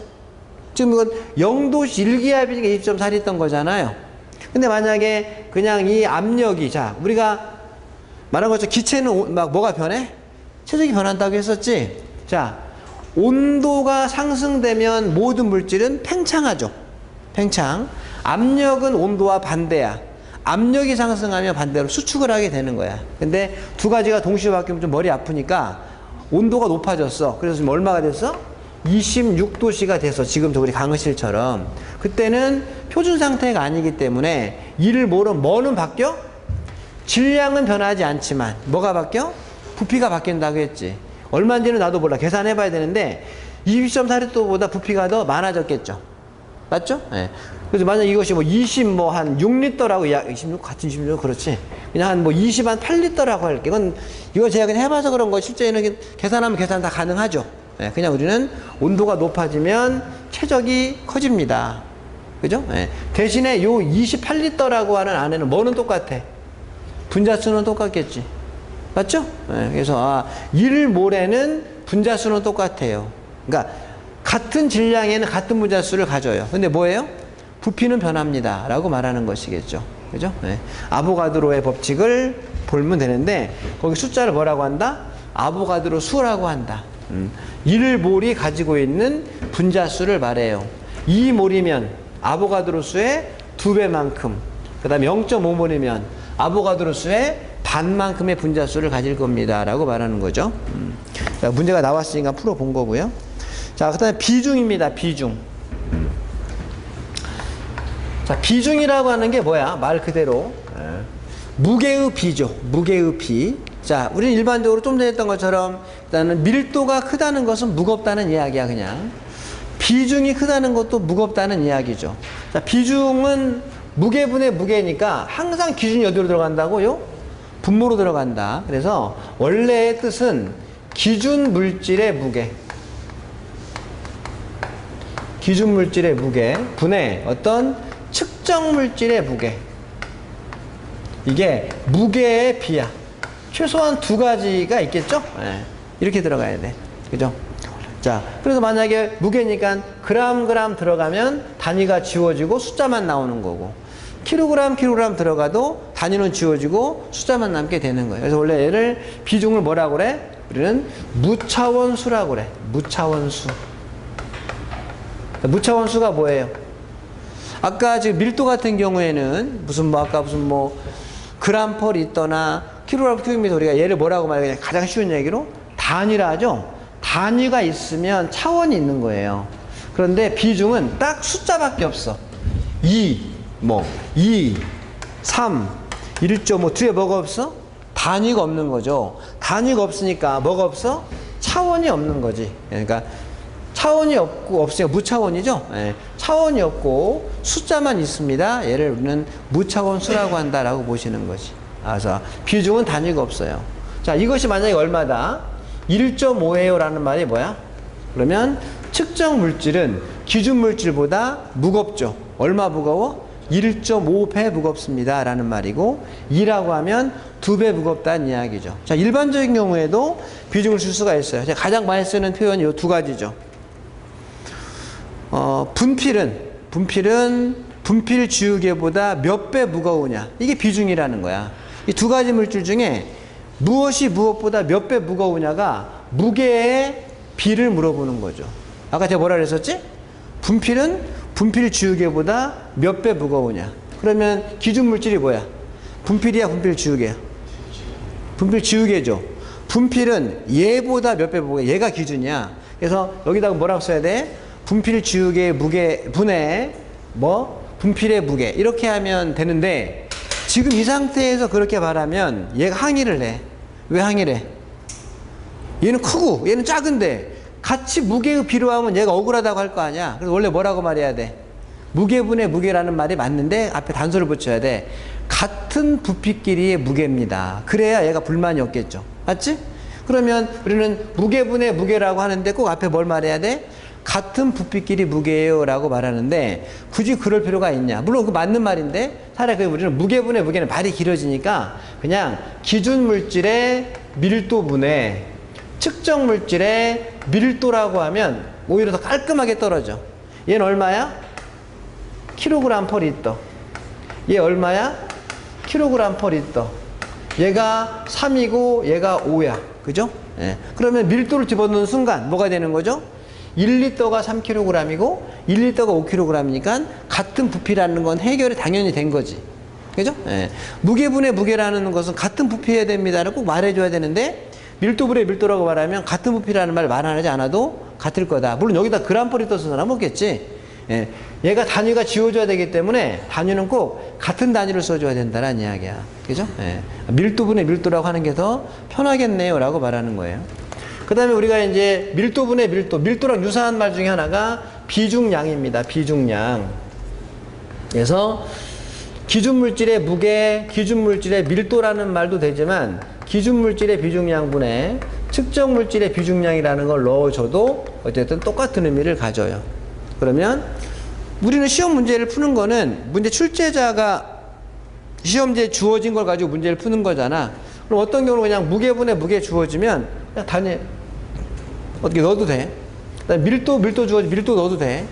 지금 이건 0도씨 1기압이니까 2.4 있던 거잖아요. 근데 만약에 그냥 이 압력이, 자, 우리가 말한 것처럼 기체는 막 뭐가 변해? 최적이 변한다고 했었지? 자, 온도가 상승되면 모든 물질은 팽창하죠. 팽창. 압력은 온도와 반대야. 압력이 상승하면 반대로 수축을 하게 되는 거야. 근데 두 가지가 동시에 바뀌면 좀 머리 아프니까 온도가 높아졌어. 그래서 지금 얼마가 됐어? 26도씨가 돼서 지금 우리 강의실처럼 그때는 표준 상태가 아니기 때문에 이를 뭐는 바뀌어? 질량은 변하지 않지만 뭐가 바뀌어? 부피가 바뀐다고 했지. 얼마인지는 나도 몰라. 계산해 봐야 되는데 22.4리터보다 부피가 더 많아졌겠죠. 맞죠? 네. 그래서 만약 이것이 뭐 한 6리터라고 26 같은 26 그렇지. 그냥 한 8리터라고 할게. 이건 제가 그냥 해봐서 그런 거 실제는 계산하면 계산 다 가능하죠. 네. 그냥 우리는 온도가 높아지면 최적이 커집니다. 그죠? 네. 대신에 요 28리터라고 하는 안에는 뭐는 똑같아? 분자수는 똑같겠지. 맞죠? 네. 그래서 1몰에는 분자수는 똑같아요. 그러니까 같은 질량에는 같은 분자수를 가져요. 근데 뭐예요? 부피는 변합니다. 라고 말하는 것이겠죠. 그죠? 네. 아보가드로의 법칙을 보면 되는데, 거기 숫자를 뭐라고 한다? 아보가드로 수라고 한다. 1몰이 가지고 있는 분자수를 말해요. 2몰이면 아보가드로 수의 2배만큼, 그 다음에 0.5몰이면 아보가드로 수의 반만큼의 분자수를 가질 겁니다. 라고 말하는 거죠. 자, 문제가 나왔으니까 풀어본 거고요. 자, 그 다음에 비중입니다. 비중. 자, 비중이라고 하는 게 뭐야? 말 그대로 무게의 비죠. 무게의 비. 자, 우리는 일반적으로 좀 전에 했던 것처럼 일단은 밀도가 크다는 것은 무겁다는 이야기야. 그냥 비중이 크다는 것도 무겁다는 이야기죠. 자, 비중은 무게분의 무게니까 항상 기준이 어디로 들어간다고요? 분모로 들어간다. 그래서 원래의 뜻은 기준 물질의 무게, 기준 물질의 무게 분의 어떤 측정 물질의 무게. 이게 무게의 비야. 최소한 두 가지가 있겠죠? 네. 이렇게 들어가야 돼. 그죠? 자, 그래서 만약에 무게니까 그램 들어가면 단위가 지워지고 숫자만 나오는 거고, 킬로그램 들어가도 단위는 지워지고 숫자만 남게 되는 거예요. 그래서 원래 얘를 비중을 뭐라고 그래? 우리는 무차원수라고 그래. 무차원수. 무차원수가 뭐예요? 아까 지금 밀도 같은 경우에는 무슨 그램 퍼 리터나 킬로그램 큐빅미터, 우리가 얘를 뭐라고 말해요? 가장 쉬운 얘기로 단위라 하죠. 단위가 있으면 차원이 있는 거예요. 그런데 비중은 딱 숫자밖에 없어. 2, 3, 1.5 뒤에 뭐가 없어? 단위가 없는 거죠. 단위가 없으니까 뭐가 없어? 차원이 없는 거지. 그러니까 차원이 없으니까 무차원이죠. 네. 차원이 없고 숫자만 있습니다. 얘를 우리는 무차원수라고 한다라고 보시는 거지. 그래서 비중은 단위가 없어요. 자, 이것이 만약에 얼마다? 1.5예요 라는 말이 뭐야? 그러면 측정 물질은 기준 물질보다 무겁죠. 얼마 무거워? 1.5배 무겁습니다 라는 말이고, 2라고 하면 2배 무겁다는 이야기죠. 자, 일반적인 경우에도 비중을 쓸 수가 있어요. 가장 많이 쓰는 표현이 이 두 가지죠. 분필은 분필 지우개보다 몇 배 무거우냐. 이게 비중이라는 거야. 이 두 가지 물질 중에 무엇이 무엇보다 몇 배 무거우냐가 무게의 비를 물어보는 거죠. 아까 제가 뭐라 그랬었지? 분필은 분필 지우개보다 몇 배 무거우냐. 그러면 기준 물질이 뭐야? 분필이야, 분필 지우개야? 분필 지우개죠. 분필은 얘보다 몇 배 무거워. 얘가 기준이야. 그래서 여기다가 뭐라고 써야 돼? 분필 지우개의 무게 분의 분필의 무게, 이렇게 하면 되는데, 지금 이 상태에서 그렇게 말하면 얘가 항의를 해. 왜 항의를 해? 얘는 크고 얘는 작은데 같이 무게의 비로 하면 얘가 억울하다고 할 거 아니야. 그래서 원래 뭐라고 말해야 돼? 무게분의 무게라는 말이 맞는데 앞에 단서를 붙여야 돼. 같은 부피끼리의 무게입니다. 그래야 얘가 불만이 없겠죠. 맞지? 그러면 우리는 무게분의 무게라고 하는데 꼭 앞에 뭘 말해야 돼? 같은 부피끼리 무게예요 라고 말하는데 굳이 그럴 필요가 있냐? 물론 그 맞는 말인데 차라리 우리는 무게분의 무게는 말이 길어지니까 그냥 기준 물질의 밀도분의 측정 물질의 밀도라고 하면 오히려 더 깔끔하게 떨어져. 얘는 얼마야? 킬로그램 퍼 리터. 얘 얼마야? 킬로그램 퍼 리터. 얘가 3이고 얘가 5야. 그죠? 예. 그러면 밀도를 집어넣는 순간 뭐가 되는 거죠? 1리터가 3kg이고 1리터가 5kg이니까 같은 부피라는 건 해결이 당연히 된 거지. 그죠? 예. 무게분의 무게라는 것은 같은 부피여야 됩니다를 꼭 말해줘야 되는데 밀도분의 밀도라고 말하면 같은 부피라는 말 안 하지 않아도 같을 거다. 물론 여기다 그램 퍼 리터 쓰는 사람 없겠지. 예. 얘가 단위가 지워져야 되기 때문에 단위는 꼭 같은 단위를 써줘야 된다는 이야기야. 그죠? 예. 밀도분의 밀도라고 하는 게 더 편하겠네요 라고 말하는 거예요. 그 다음에 우리가 이제 밀도분의 밀도, 밀도랑 유사한 말 중에 하나가 비중량입니다. 비중량. 그래서 기준물질의 무게, 기준물질의 밀도라는 말도 되지만 기준물질의 비중량분의 측정물질의 비중량이라는 걸 넣어줘도 어쨌든 똑같은 의미를 가져요. 그러면 우리는 시험 문제를 푸는 거는 문제 출제자가 시험지에 주어진 걸 가지고 문제를 푸는 거잖아. 그럼 어떤 경우는 그냥 무게분의 무게 주어지면 그냥 단위 어떻게 넣어도 돼. 밀도 주어지 밀도 넣어도 돼.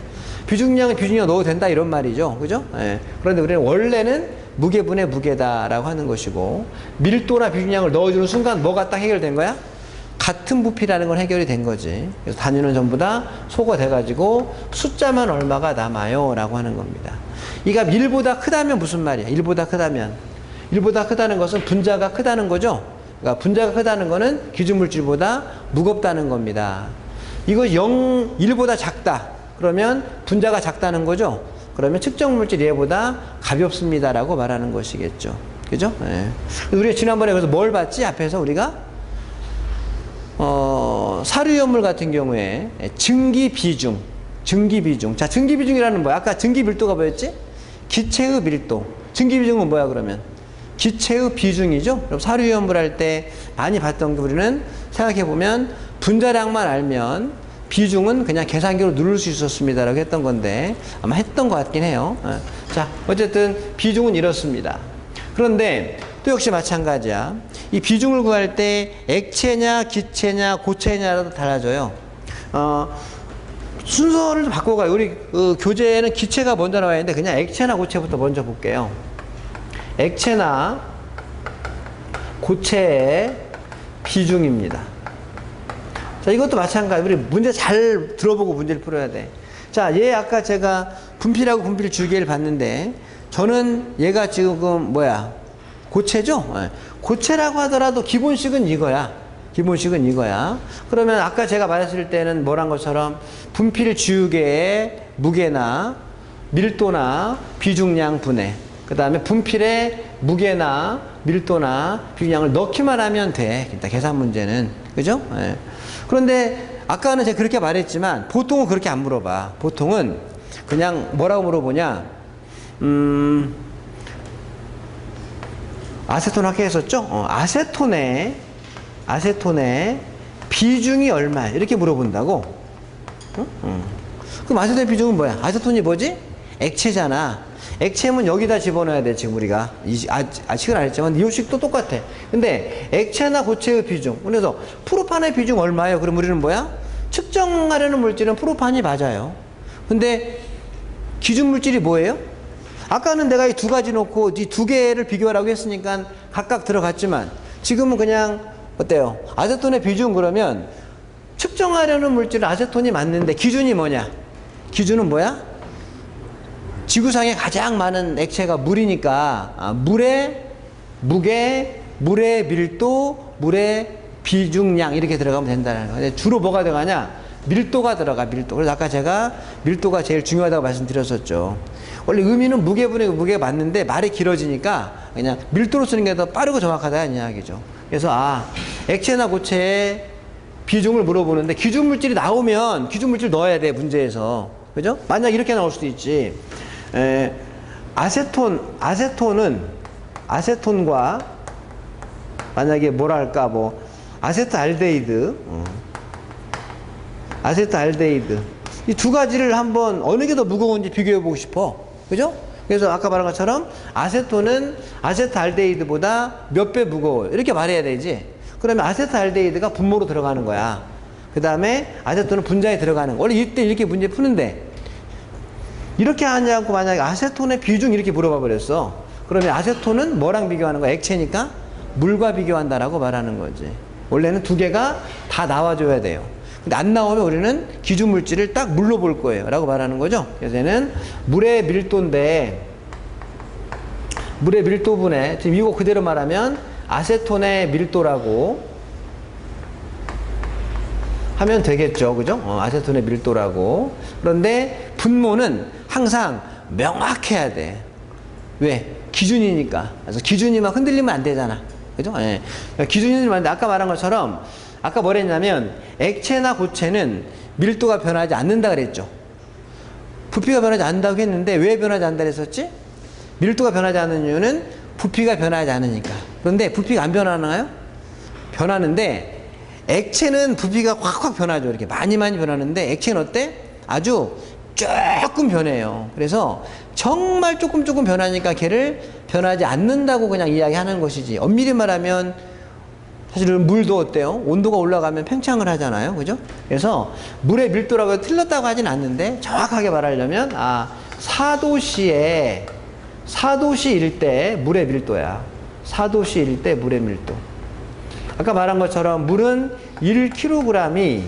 비중량은 비중량 넣어도 된다 이런 말이죠. 그죠? 예. 그런데 우리는 원래는 무게분의 무게다라고 하는 것이고 밀도나 비중량을 넣어주는 순간 뭐가 딱 해결된 거야? 같은 부피라는 건 해결이 된 거지. 그래서 단위는 전부 다 소거돼 가지고 숫자만 얼마가 남아요 라고 하는 겁니다. 이 값 1보다 크다면 무슨 말이야? 1보다 크다면 1보다 크다는 것은 분자가 크다는 거죠. 그러니까 분자가 크다는 거는 기준물질보다 무겁다는 겁니다. 이거 1보다 작다. 그러면 분자가 작다는 거죠. 그러면 측정물질 얘보다 가볍습니다라고 말하는 것이겠죠. 그죠? 네. 우리가 지난번에 그래서 뭘 봤지? 앞에서 우리가 사료연물 같은 경우에 증기비중. 자, 증기비중이라는 뭐야? 아까 증기밀도가 뭐였지? 기체의 밀도. 증기비중은 뭐야 그러면? 기체의 비중이죠. 그럼 사료연물 할 때 많이 봤던 게 우리는 생각해보면 분자량만 알면 비중은 그냥 계산기로 누를 수 있었습니다라고 했던 건데 아마 했던 것 같긴 해요. 자, 어쨌든 비중은 이렇습니다. 그런데 또 역시 마찬가지야. 이 비중을 구할 때 액체냐 기체냐 고체냐라도 달라져요. 순서를 좀 바꿔가요. 우리 교재에는 기체가 먼저 나와 있는데 그냥 액체나 고체부터 먼저 볼게요. 액체나 고체의 비중입니다. 자, 이것도 마찬가지. 우리 문제 잘 들어보고 문제를 풀어야 돼. 자, 얘 아까 제가 분필하고 분필 줄기를 봤는데 저는 얘가 지금 뭐야? 고체죠? 네. 고체라고 하더라도 기본식은 이거야. 기본식은 이거야. 그러면 아까 제가 말했을 때는 뭐란 것처럼 분필 지우개의 무게나 밀도나 비중량 분해. 그 다음에 분필의 무게나 밀도나 비중량을 넣기만 하면 돼. 일단 계산 문제는. 그죠? 네. 그런데 아까는 제가 그렇게 말했지만 보통은 그렇게 안 물어봐. 보통은 그냥 뭐라고 물어보냐. 아세톤 학회했었죠? 아세톤의 비중이 얼마야? 이렇게 물어본다고. 그럼 아세톤의 비중은 뭐야? 아세톤이 뭐지? 액체잖아. 액체면 여기다 집어넣어야 돼, 지금 우리가. 아직은 안 했지만, 이 요식도 똑같아. 근데, 액체나 고체의 비중. 그래서, 프로판의 비중 얼마예요? 그럼 우리는 뭐야? 측정하려는 물질은 프로판이 맞아요. 근데, 기준 물질이 뭐예요? 아까는 내가 이 두 가지 놓고, 이 두 개를 비교하라고 했으니까 각각 들어갔지만, 지금은 그냥, 어때요? 아세톤의 비중 그러면, 측정하려는 물질은 아세톤이 맞는데, 기준이 뭐냐? 기준은 뭐야? 지구상에 가장 많은 액체가 물이니까 물의 무게, 물의 밀도, 물의 비중량 이렇게 들어가면 된다는 거예요. 주로 뭐가 들어가냐? 밀도가 들어가. 밀도. 그래서 아까 제가 밀도가 제일 중요하다고 말씀드렸었죠. 원래 의미는 무게분의 무게가 맞는데 말이 길어지니까 그냥 밀도로 쓰는 게 더 빠르고 정확하다는 이야기죠. 그래서 액체나 고체의 비중을 물어보는데 기준물질이 나오면 기준물질 넣어야 돼 문제에서. 그죠? 만약 이렇게 나올 수도 있지. 아세톤과 만약에 뭐랄까 뭐 아세트알데히드 이 두 가지를 한번 어느 게 더 무거운지 비교해 보고 싶어. 그죠? 그래서 아까 말한 것처럼 아세톤은 아세트알데히드보다 몇 배 무거워요. 이렇게 말해야 되지. 그러면 아세트알데히드가 분모로 들어가는 거야. 그 다음에 아세톤은 분자에 들어가는 거야. 원래 이때 이렇게 문제 푸는데 이렇게 하지 않고 만약에 아세톤의 비중 이렇게 물어봐 버렸어. 그러면 아세톤은 뭐랑 비교하는 거야? 액체니까 물과 비교한다라고 말하는 거지. 원래는 두 개가 다 나와줘야 돼요. 근데 안 나오면 우리는 기준 물질을 딱 물로 볼 거예요 라고 말하는 거죠. 그래서 얘는 물의 밀도인데 물의 밀도분에 지금 이거 그대로 말하면 아세톤의 밀도라고 하면 되겠죠. 그죠? 아세톤의 밀도라고. 그런데 분모는 항상 명확해야 돼. 왜? 기준이니까. 그래서 기준이 막 흔들리면 안 되잖아. 그죠? 예. 기준이 흔들리면 안 돼. 아까 말한 것처럼 아까 뭐라 했냐면 액체나 고체는 밀도가 변하지 않는다 그랬죠. 부피가 변하지 않는다고 했는데 왜 변하지 않는다 그랬었지? 밀도가 변하지 않는 이유는 부피가 변하지 않으니까. 그런데 부피가 안 변하나요? 변하는데 액체는 부피가 확확 변하죠. 이렇게 많이 변하는데 액체는 어때? 아주 조금 변해요. 그래서 정말 조금 변하니까 걔를 변하지 않는다고 그냥 이야기하는 것이지. 엄밀히 말하면 사실은 물도 어때요? 온도가 올라가면 팽창을 하잖아요. 그죠? 그래서 물의 밀도라고 해서 틀렸다고 하진 않는데 정확하게 말하려면 4도씨일 때 물의 밀도야. 4도씨일 때 물의 밀도. 아까 말한 것처럼 물은 1kg이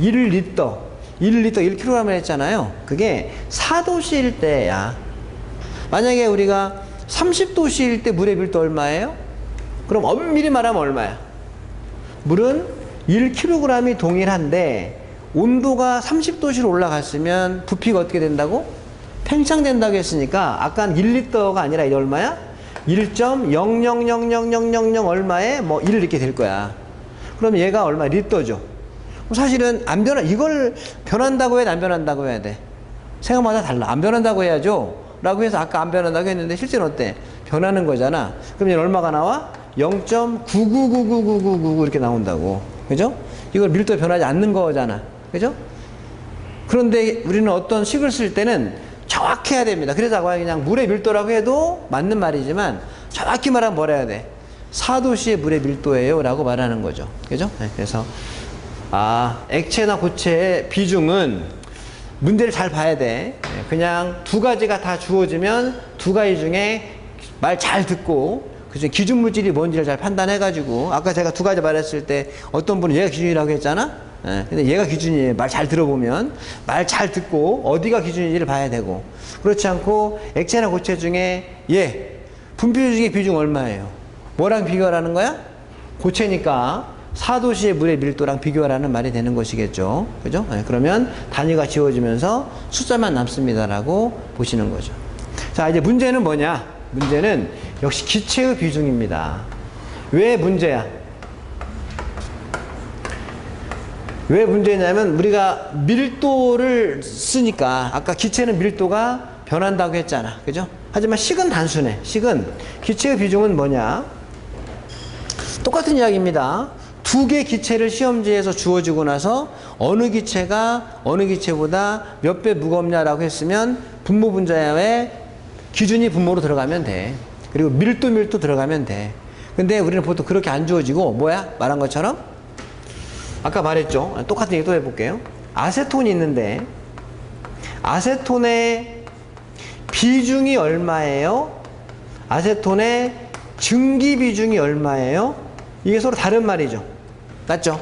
1리터 1kg을 했잖아요. 그게 4도씨일 때야. 만약에 우리가 30도씨일 때 물의 밀도 얼마예요? 그럼 엄밀히 말하면 얼마야? 물은 1kg이 동일한데 온도가 30도씨로 올라갔으면 부피가 어떻게 된다고? 팽창된다고 했으니까 아까 1리터가 아니라 이게 얼마야? 1.000000 얼마에 뭐 1 이렇게 될 거야. 그럼 얘가 얼마? 리터죠. 사실은 안 변하, 이걸 변한다고 해야 돼, 안 변한다고 해야 돼? 생각마다 달라. 안 변한다고 해야죠. 라고 해서 아까 안 변한다고 했는데 실제는 어때? 변하는 거잖아. 그럼 얘는 얼마가 나와? 0.99999999 이렇게 나온다고. 그죠? 이걸 밀도 변하지 않는 거잖아. 그죠? 그런데 우리는 어떤 식을 쓸 때는 정확해야 됩니다. 그래서 그냥 물의 밀도라고 해도 맞는 말이지만 정확히 말하면 뭐라 해야 돼? 4도씨의 물의 밀도예요 라고 말하는 거죠. 그죠? 네, 그래서 액체나 고체의 비중은 문제를 잘 봐야 돼. 그냥 두 가지가 다 주어지면 두 가지 중에 말 잘 듣고 그중에 기준 물질이 뭔지를 잘 판단해가지고 아까 제가 두 가지 말했을 때 어떤 분은 얘가 기준이라고 했잖아. 근데 얘가 기준이에요. 말 잘 들어보면 말 잘 듣고 어디가 기준인지를 봐야 되고 그렇지 않고 액체나 고체 중에 분비율 비중 얼마예요? 뭐랑 비교하라는 거야? 고체니까 4도씨의 물의 밀도랑 비교하라는 말이 되는 것이겠죠. 그죠? 그러면 단위가 지워지면서 숫자만 남습니다라고 보시는 거죠. 자, 이제 문제는 뭐냐? 문제는 역시 기체의 비중입니다. 왜 문제야? 왜 문제냐면 우리가 밀도를 쓰니까 아까 기체는 밀도가 변한다고 했잖아. 그죠? 하지만 식은 단순해. 식은 기체의 비중은 뭐냐? 똑같은 이야기입니다. 두 개 기체를 시험지에서 주어지고 나서 어느 기체가 어느 기체보다 몇 배 무겁냐라고 했으면 분모 분자에 기준이 분모로 들어가면 돼. 그리고 밀도 들어가면 돼. 근데 우리는 보통 그렇게 안 주어지고 뭐야? 말한 것처럼 아까 말했죠. 똑같은 얘기 또 해볼게요. 아세톤이 있는데 아세톤의 비중이 얼마예요? 아세톤의 증기 비중이 얼마예요? 이게 서로 다른 말이죠. 맞죠?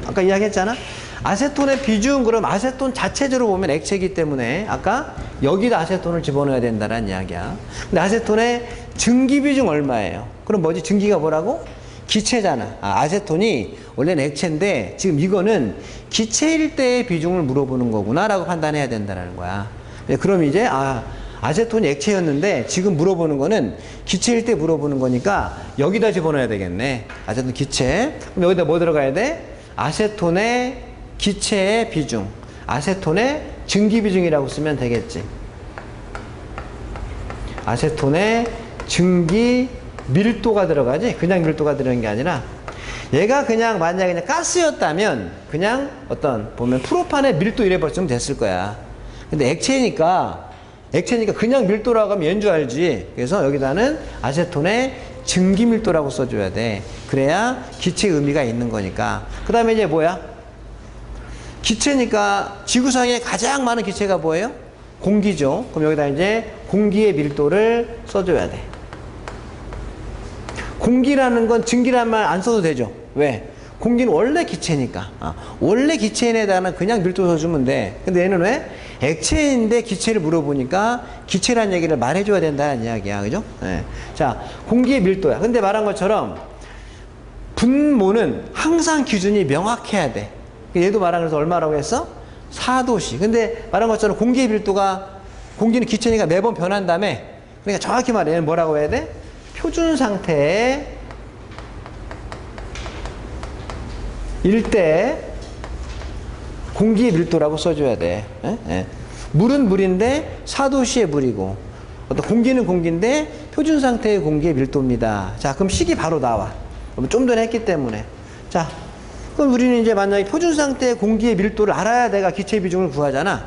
아까 이야기했잖아. 아세톤의 비중, 그럼 아세톤 자체적으로 보면 액체이기 때문에 아까 여기다 아세톤을 집어넣어야 된다는 이야기야. 근데 아세톤의 증기 비중 얼마예요? 그럼 뭐지? 증기가 뭐라고? 기체잖아. 아세톤이 원래는 액체인데 지금 이거는 기체일 때의 비중을 물어보는 거구나 라고 판단해야 된다는 거야. 그럼 이제 아세톤이 액체였는데 지금 물어보는 거는 기체일 때 물어보는 거니까 여기다 집어넣어야 되겠네. 아세톤 기체. 그럼 여기다 뭐 들어가야 돼? 아세톤의 기체의 비중, 아세톤의 증기 비중이라고 쓰면 되겠지. 아세톤에 증기 밀도가 들어가지 그냥 밀도가 들어간 게 아니라 얘가 그냥 만약에 그냥 가스였다면 그냥 어떤 보면 프로판의 밀도 이래 버렸으면 됐을 거야. 근데 액체니까 그냥 밀도라고 하면 얘인 줄 알지. 그래서 여기다는 아세톤의 증기 밀도라고 써줘야 돼. 그래야 기체 의미가 있는 거니까. 그 다음에 이제 뭐야? 기체니까 지구상에 가장 많은 기체가 뭐예요? 공기죠. 그럼 여기다 이제 공기의 밀도를 써줘야 돼. 공기라는 건 증기란 말 안 써도 되죠. 왜? 공기는 원래 기체니까. 원래 기체에다가는 그냥 밀도 써주면 돼. 근데 얘는 왜? 액체인데 기체를 물어보니까 기체란 얘기를 말해줘야 된다는 이야기야. 그죠? 네. 자, 공기의 밀도야. 근데 말한 것처럼 분모는 항상 기준이 명확해야 돼. 얘도 말한 그래서 얼마라고 했어? 4도씨. 근데 말한 것처럼 공기의 밀도가 공기는 기체니까 매번 변한다며. 그러니까 정확히 말해. 얘는 뭐라고 해야 돼? 표준 상태에 일대 공기의 밀도라고 써줘야 돼. 예? 물은 물인데 4도씨의 물이고 어떤 공기는 공기인데 표준 상태의 공기의 밀도입니다. 자, 그럼 식이 바로 나와. 좀 전에 했기 때문에. 자, 그럼 우리는 이제 만약에 표준 상태의 공기의 밀도를 알아야 내가 기체 비중을 구하잖아.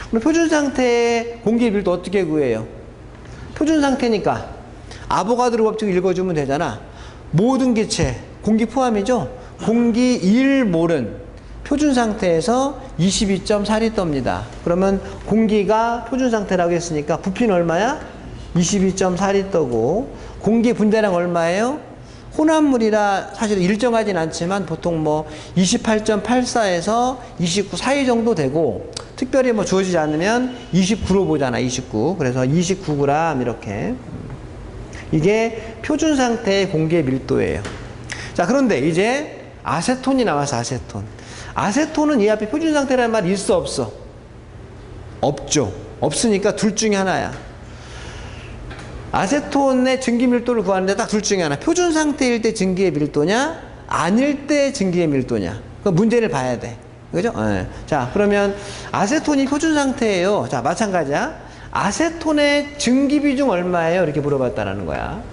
그럼 표준 상태의 공기의 밀도 어떻게 구해요? 표준 상태니까 아보가드로 법칙 읽어주면 되잖아. 모든 기체, 공기 포함이죠? 공기 1몰은 표준 상태에서 22.4리터입니다. 그러면 공기가 표준 상태라고 했으니까 부피는 얼마야? 22.4리터고 공기 분자량 얼마예요? 혼합물이라 사실 일정하진 않지만 보통 뭐 28.84에서 29 사이 정도 되고 특별히 뭐 주어지지 않으면 29로 보잖아. 29. 그래서 29g 이렇게. 이게 표준 상태의 공기의 밀도예요. 자, 그런데 이제 아세톤이 나와서 아세톤. 아세톤은 이 앞에 표준 상태라는 말이 있어 없어? 없죠. 없으니까 둘 중에 하나야. 아세톤의 증기 밀도를 구하는데 딱 둘 중에 하나. 표준 상태일 때 증기의 밀도냐? 아닐 때 증기의 밀도냐? 그 문제를 봐야 돼. 그죠? 네. 자, 그러면 아세톤이 표준 상태예요. 자, 마찬가지야. 아세톤의 증기 비중 얼마예요? 이렇게 물어봤다라는 거야.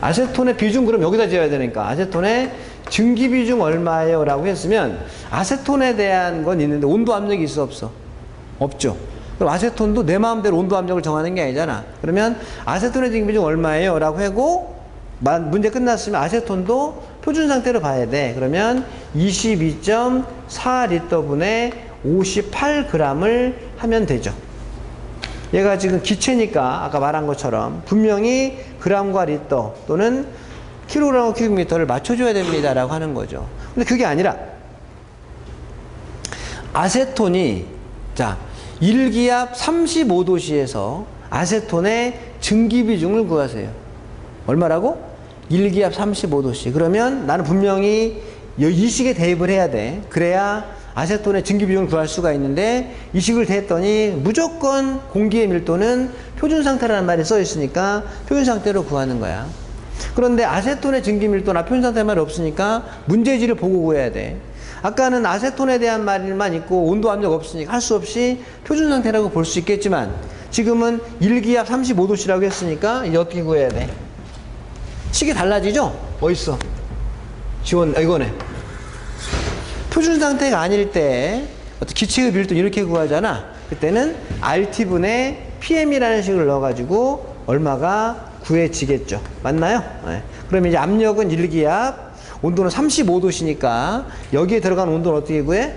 아세톤의 비중 그럼 여기다 지어야 되니까 아세톤의 증기 비중 얼마예요? 라고 했으면 아세톤에 대한 건 있는데 온도 압력이 있어 없어? 없죠. 그럼 아세톤도 내 마음대로 온도 압력을 정하는 게 아니잖아. 그러면 아세톤의 증기 비중 얼마예요? 라고 하고 문제 끝났으면 아세톤도 표준 상태로 봐야 돼. 그러면 22.4리터분의 58g을 하면 되죠. 얘가 지금 기체니까 아까 말한 것처럼 분명히 g과 리터 또는 킬로그램 큐빅미터를 맞춰줘야 됩니다 라고 하는 거죠. 근데 그게 아니라 아세톤이 자 1기압 35도씨에서 아세톤의 증기 비중을 구하세요. 얼마라고? 1기압 35도씨. 그러면 나는 분명히 이 식에 대입을 해야 돼. 그래야 아세톤의 증기 비중을 구할 수가 있는데 이 식을 대했더니 무조건 공기의 밀도는 표준 상태라는 말이 써 있으니까 표준 상태로 구하는 거야. 그런데 아세톤의 증기 밀도나 표준 상태 말이 없으니까 문제지를 보고 구해야 돼. 아까는 아세톤에 대한 말만 있고 온도 압력 없으니까 할 수 없이 표준 상태라고 볼 수 있겠지만 지금은 1기압 35도씨라고 했으니까 이제 어떻게 구해야 돼? 식이 달라지죠? 어딨어? 이거네. 표준 상태가 아닐 때 어떤 기체의 밀도 이렇게 구하잖아. 그때는 RT분의 PM이라는 식을 넣어가지고 얼마가 구해지겠죠. 맞나요? 네. 그럼 이제 압력은 1기압, 온도는 35도시니까 여기에 들어간 온도는 어떻게 구해?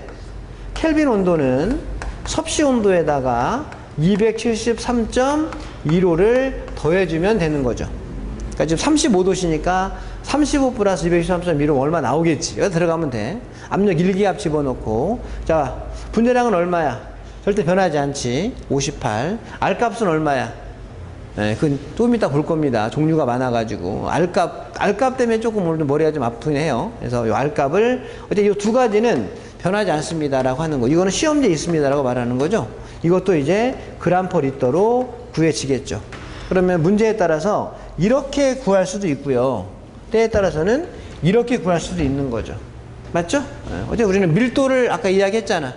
켈빈 온도는 섭씨 온도에다가 273.15를 더해주면 되는 거죠. 그러니까 지금 35도시니까 35 플러스 263.15면 얼마 나오겠지. 여기 들어가면 돼. 압력 1기압 집어넣고. 자, 분자량은 얼마야? 절대 변하지 않지. 58. R값은 얼마야? 네, 그건 좀 이따 볼 겁니다. 종류가 많아가지고. R값 때문에 조금 오늘 머리가 좀 아프긴 해요. 그래서 이 R값을, 어째 이 두 가지는 변하지 않습니다라고 하는 거. 이거는 시험지에 있습니다라고 말하는 거죠. 이것도 이제 그램 퍼 리터로 구해지겠죠. 그러면 문제에 따라서 이렇게 구할 수도 있고요. 때에 따라서는 이렇게 구할 수도 있는 거죠. 맞죠? 어제 우리는 밀도를 아까 이야기했잖아.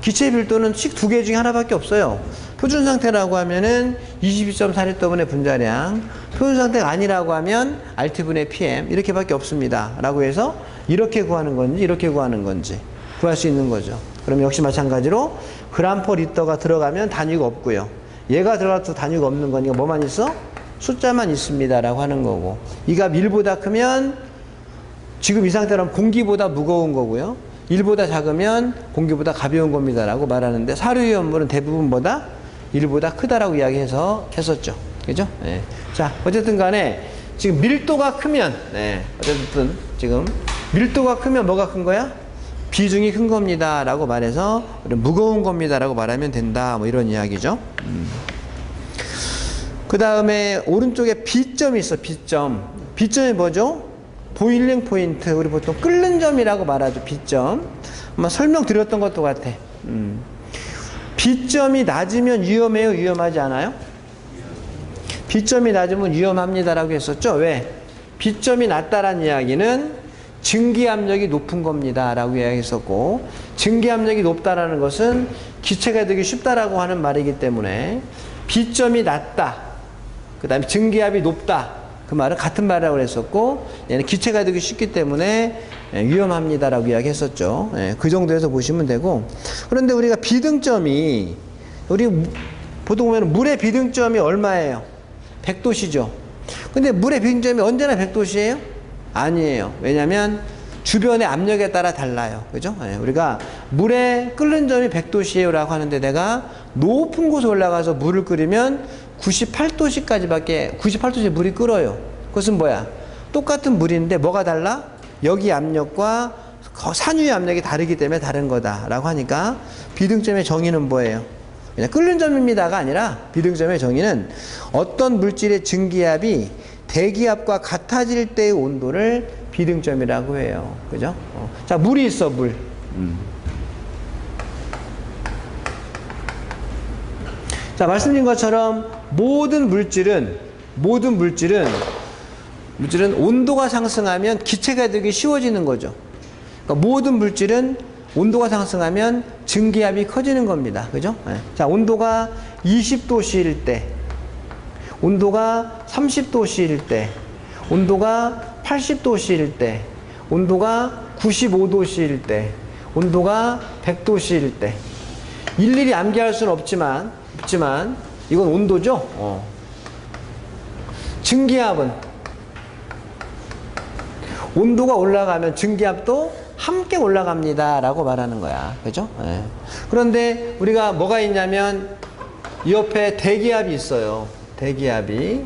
기체 밀도는 식 두 개 중에 하나밖에 없어요. 표준 상태라고 하면은 22.4리터분의 분자량, 표준 상태가 아니라고 하면 RT분의 PM 이렇게밖에 없습니다. 라고 해서 이렇게 구하는 건지 이렇게 구하는 건지 구할 수 있는 거죠. 그럼 역시 마찬가지로 그램 퍼 리터가 들어가면 단위가 없고요. 얘가 들어가도 단위가 없는 거니까 뭐만 있어? 숫자만 있습니다. 라고 하는 거고, 이 값 1보다 크면 지금 이 상태로 공기보다 무거운 거고요. 1보다 작으면 공기보다 가벼운 겁니다. 라고 말하는데 사료위험물은 대부분보다 1보다 크다라고 이야기해서 했었죠. 그죠? 네. 자, 어쨌든 간에 지금 밀도가 크면, 네. 어쨌든 지금 밀도가 크면 뭐가 큰 거야? 비중이 큰 겁니다. 라고 말해서 무거운 겁니다. 라고 말하면 된다. 뭐 이런 이야기죠. 그 다음에 오른쪽에 B점이 있어. B점. B점이 뭐죠? 보일링 포인트. 우리 보통 끓는 점이라고 말하죠. B점. 아마 설명드렸던 것도 같아. B점이 낮으면 위험해요? 위험하지 않아요? B점이 낮으면 위험합니다라고 했었죠. 왜? B점이 낮다라는 이야기는 증기압력이 높은 겁니다 라고 이야기했었고, 증기압력이 높다라는 것은 기체가 되기 쉽다라고 하는 말이기 때문에 B점이 낮다, 그 다음에 증기압이 높다, 그 말은 같은 말이라고 했었고, 얘는 기체가 되기 쉽기 때문에 위험합니다 라고 이야기했었죠. 그 정도에서 보시면 되고, 그런데 우리가 비등점이, 우리 보통 보면 물의 비등점이 얼마예요? 100도씨죠. 근데 물의 비등점이 언제나 100도씨예요? 아니에요. 왜냐하면 주변의 압력에 따라 달라요. 그죠? 우리가 물의 끓는 점이 100도씨예요 라고 하는데, 내가 높은 곳에 올라가서 물을 끓이면 98도씨까지밖에, 98도씨에 물이 끓어요. 그것은 뭐야? 똑같은 물인데 뭐가 달라? 여기 압력과 산유의 압력이 다르기 때문에 다른 거다라고 하니까 비등점의 정의는 뭐예요? 그냥 끓는 점입니다가 아니라 비등점의 정의는 어떤 물질의 증기압이 대기압과 같아질 때의 온도를 비등점이라고 해요. 그죠? 자, 물이 있어, 물. 자, 말씀드린 것처럼 모든 물질은 온도가 상승하면 기체가 되기 쉬워지는 거죠. 그러니까 모든 물질은 온도가 상승하면 증기압이 커지는 겁니다. 그죠? 네. 자, 온도가 20도씨일 때, 온도가 30도씨일 때, 온도가 80도씨일 때, 온도가 95도씨일 때, 온도가 100도씨일 때, 일일이 암기할 수는 없지만 이건 온도죠. 증기압은 온도가 올라가면 증기압도 함께 올라갑니다 라고 말하는 거야. 그죠? 네. 그런데 우리가 뭐가 있냐면 이 옆에 대기압이 있어요. 대기압이.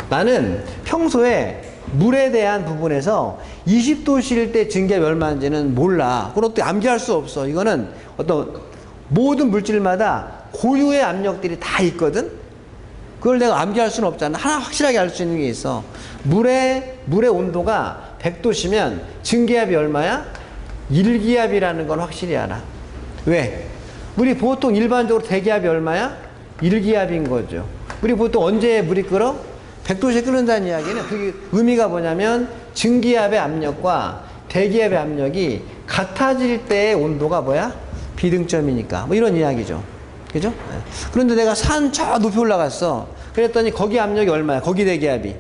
나는 평소에 물에 대한 부분에서 20도씨일 때 증기압이 얼마인지는 몰라. 그것도 암기할 수 없어. 이거는 어떤 모든 물질마다 고유의 압력들이 다 있거든. 그걸 내가 암기할 수는 없잖아. 하나 확실하게 알 수 있는 게 있어. 물의 온도가 100도씨면 증기압이 얼마야? 1기압이라는 건 확실히 알아. 왜? 우리 보통 일반적으로 대기압이 얼마야? 1기압인 거죠. 우리 보통 언제 물이 끓어? 100도씨에 끓는다는 이야기는 그게 의미가 뭐냐면 증기압의 압력과 대기압의 압력이 같아질 때의 온도가 뭐야? 비등점이니까. 뭐 이런 이야기죠. 그죠? 그런데 내가 산 저 높이 올라갔어. 그랬더니 거기 압력이 얼마야? 거기 대기압이.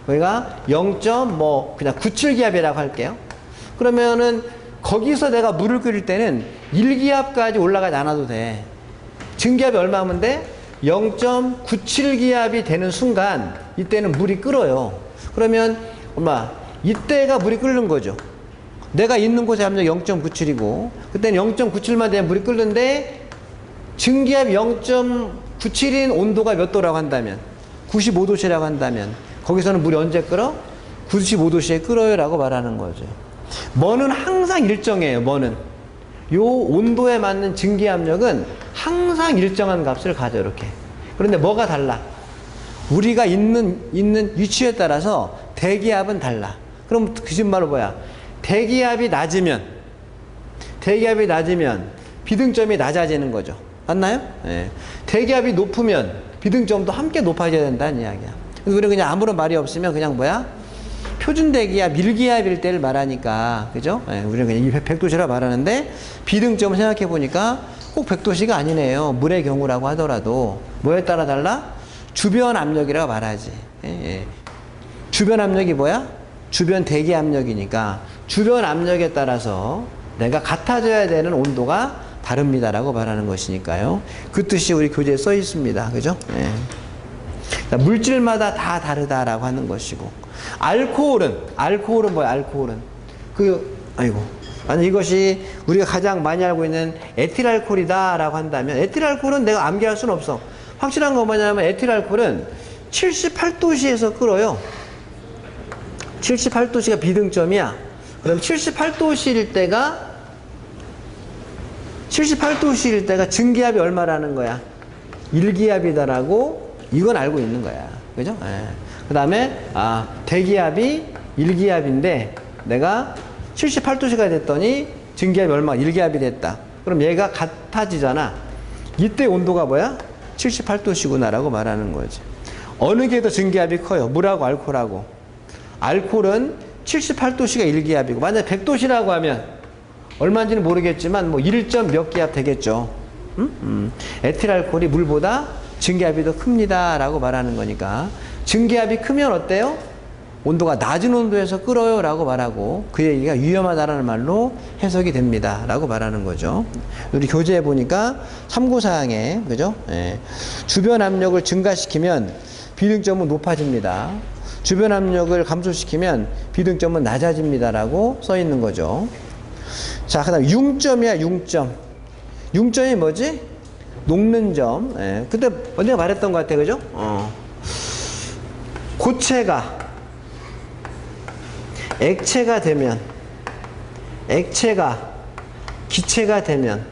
거기가 0.97기압이라고 할게요. 그러면은 거기서 내가 물을 끓일 때는 1기압까지 올라가지 않아도 돼. 증기압이 얼마면 돼? 0.97기압이 되는 순간 이때는 물이 끓어요. 그러면 이때가 물이 끓는 거죠. 내가 있는 곳의 압력이 0.97이고 그때는 0.97만 되면 물이 끓는데, 증기압 0.97인 온도가 몇 도라고 한다면, 95도씨라고 한다면 거기서는 물이 언제 끓어? 95도씨에 끓어요 라고 말하는 거죠. 뭐는 항상 일정해요. 뭐는 요 온도에 맞는 증기압력은 항상 일정한 값을 가져. 이렇게. 그런데 뭐가 달라? 우리가 있는 위치에 따라서 대기압은 달라. 그럼 그 말로 뭐야? 대기압이 낮으면 비등점이 낮아지는 거죠. 맞나요? 네. 대기압이 높으면 비등점도 함께 높아져야 된다는 이야기야. 그래서 우리는 그냥 아무런 말이 없으면 그냥 뭐야? 표준 대기압, 1기압일 때를 말하니까. 그죠? 네. 우리는 그냥 100도씨라 말하는데, 비등점을 생각해 보니까 꼭 100도씨가 아니네요. 물의 경우라고 하더라도 뭐에 따라 달라? 주변 압력이라고 말하지. 예. 주변 압력이 뭐야? 주변 대기 압력이니까 주변 압력에 따라서 내가 같아져야 되는 온도가 다릅니다라고 말하는 것이니까요. 그 뜻이 우리 교재에 써 있습니다. 그죠? 예. 그러니까 물질마다 다 다르다라고 하는 것이고, 알코올은 뭐야? 알코올은 아니 이것이 우리가 가장 많이 알고 있는 에틸알코올이다라고 한다면, 에틸알코올은 내가 암기할 수는 없어. 확실한 건 뭐냐면 에틸알코올은 78도씨에서 끓어요. 78도씨가 비등점이야. 그럼 78도씨일 때가 증기압이 얼마라는 거야? 1기압이다라고 이건 알고 있는 거야. 그죠? 예. 그 다음에 대기압이 1기압인데 내가 78도씨가 됐더니 증기압이 얼마? 1기압이 됐다. 그럼 얘가 같아지잖아. 이때 온도가 뭐야? 78도씨구나라고 말하는 거지. 어느 게 더 증기압이 커요? 물하고 알코올하고. 알코올은 78도씨가 1기압이고, 만약 100도씨라고 하면 얼마인지는 모르겠지만 뭐 1점 몇 기압 되겠죠. 에틸알코올이 물보다 증기압이 더 큽니다 라고 말하는 거니까, 증기압이 크면 어때요? 온도가 낮은 온도에서 끓어요 라고 말하고, 그 얘기가 위험하다라는 말로 해석이 됩니다 라고 말하는 거죠. 우리 교재에 보니까 참고사항에, 그죠? 예. 주변 압력을 증가시키면 비등점은 높아집니다. 주변 압력을 감소시키면 비등점은 낮아집니다 라고 써 있는 거죠. 자, 그 다음 융점이야. 융점이 뭐지? 녹는 점. 예. 그때 언제가 말했던 것 같아. 그죠? 고체가 액체가 되면, 액체가 기체가 되면,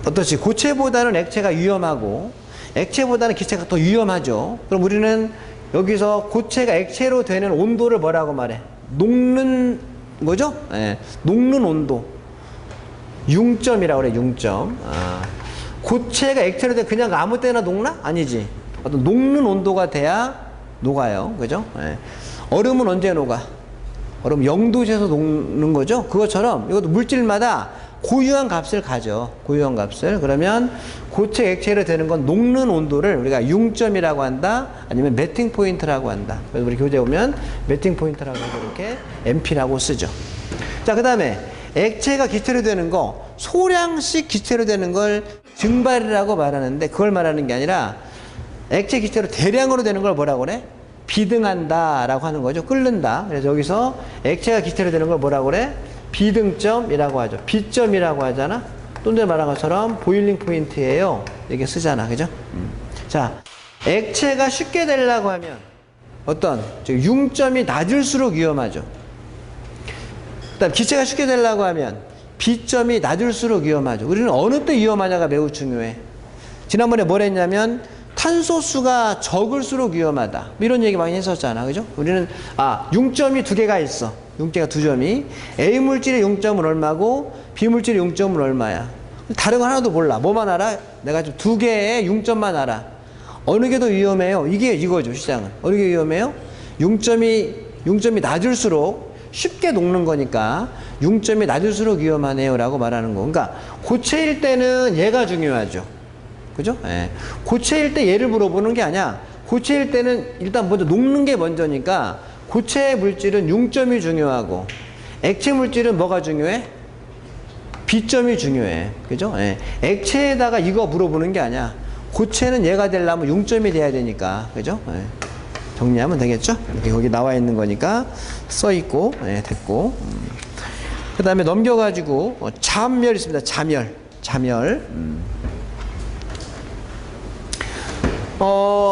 어떻지? 고체보다는 액체가 위험하고 액체보다는 기체가 더 위험하죠. 그럼 우리는 여기서 고체가 액체로 되는 온도를 뭐라고 말해? 녹는 거죠? 예. 녹는 온도. 융점이라고 그래. 융점. 고체가 액체로 돼 그냥 아무 때나 녹나? 아니지. 어떤 녹는 온도가 돼야 녹아요. 그죠? 예. 얼음은 언제 녹아? 얼음 0도에서 녹는 거죠? 그것처럼 이것도 물질마다 고유한 값을 가져. 고유한 값을. 그러면 고체 액체로 되는 건 녹는 온도를 우리가 융점이라고 한다. 아니면 멜팅 포인트라고 한다. 그래서 우리 교재에 보면 멜팅 포인트라고 해서 이렇게 MP라고 쓰죠. 자, 그 다음에 액체가 기체로 되는 거, 소량씩 기체로 되는 걸 증발이라고 말하는데, 그걸 말하는 게 아니라 액체 기체로 대량으로 되는 걸 뭐라고 그래? 비등한다 라고 하는 거죠. 끓는다. 그래서 여기서 액체가 기체로 되는 걸 뭐라고 그래? 비등점이라고 하죠. 비점이라고 하잖아. 좀 전에 말한 것처럼 보일링 포인트예요. 이렇게 쓰잖아. 그죠? 자, 액체가 쉽게 되려고 하면 융점이 낮을수록 위험하죠. 그다음 기체가 쉽게 되려고 하면 비점이 낮을수록 위험하죠. 우리는 어느 때 위험하냐가 매우 중요해. 지난번에 뭘 했냐면 탄소수가 적을수록 위험하다. 이런 얘기 많이 했었잖아. 그죠? 우리는, 융점이 두 개가 있어. 융계가 두 점이. A 물질의 융점은 얼마고, B 물질의 융점은 얼마야. 다른 거 하나도 몰라. 뭐만 알아? 내가 좀 두 개의 융점만 알아. 어느 게 더 위험해요? 이게 이거죠, 시장은. 어느 게 위험해요? 융점이 낮을수록 쉽게 녹는 거니까 융점이 낮을수록 위험하네요 라고 말하는 거. 그러니까 고체일 때는 얘가 중요하죠. 그죠? 예. 고체일 때 얘를 물어보는 게 아니야. 고체일 때는 일단 먼저 녹는 게 먼저니까 고체 물질은 융점이 중요하고, 액체 물질은 뭐가 중요해? 비점이 중요해. 그죠? 예. 액체에다가 이거 물어보는 게 아니야. 고체는 얘가 되려면 융점이 돼야 되니까. 그죠? 예. 정리하면 되겠죠? 이렇게 거기 나와 있는 거니까 써 있고, 예, 됐고. 그 다음에 넘겨가지고 잠열 있습니다. 잠열.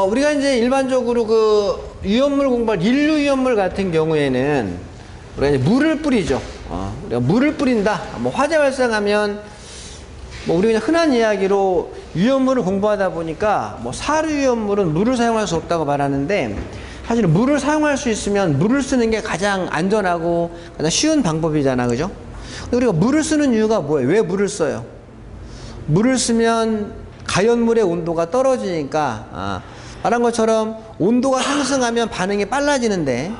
우리가 이제 일반적으로 그 위험물 공부할 인류 위험물 같은 경우에는 우리가 이제 물을 뿌리죠. 우리가 물을 뿌린다. 뭐 화재 발생하면 뭐 우리가 그냥 흔한 이야기로 위험물을 공부하다 보니까 뭐 사료 위험물은 물을 사용할 수 없다고 말하는데, 사실은 물을 사용할 수 있으면 물을 쓰는 게 가장 안전하고 가장 쉬운 방법이잖아. 그죠? 근데 우리가 물을 쓰는 이유가 뭐예요? 왜 물을 써요? 물을 쓰면 가연물의 온도가 떨어지니까, 말한 것처럼 온도가 상승하면 반응이 빨라지는데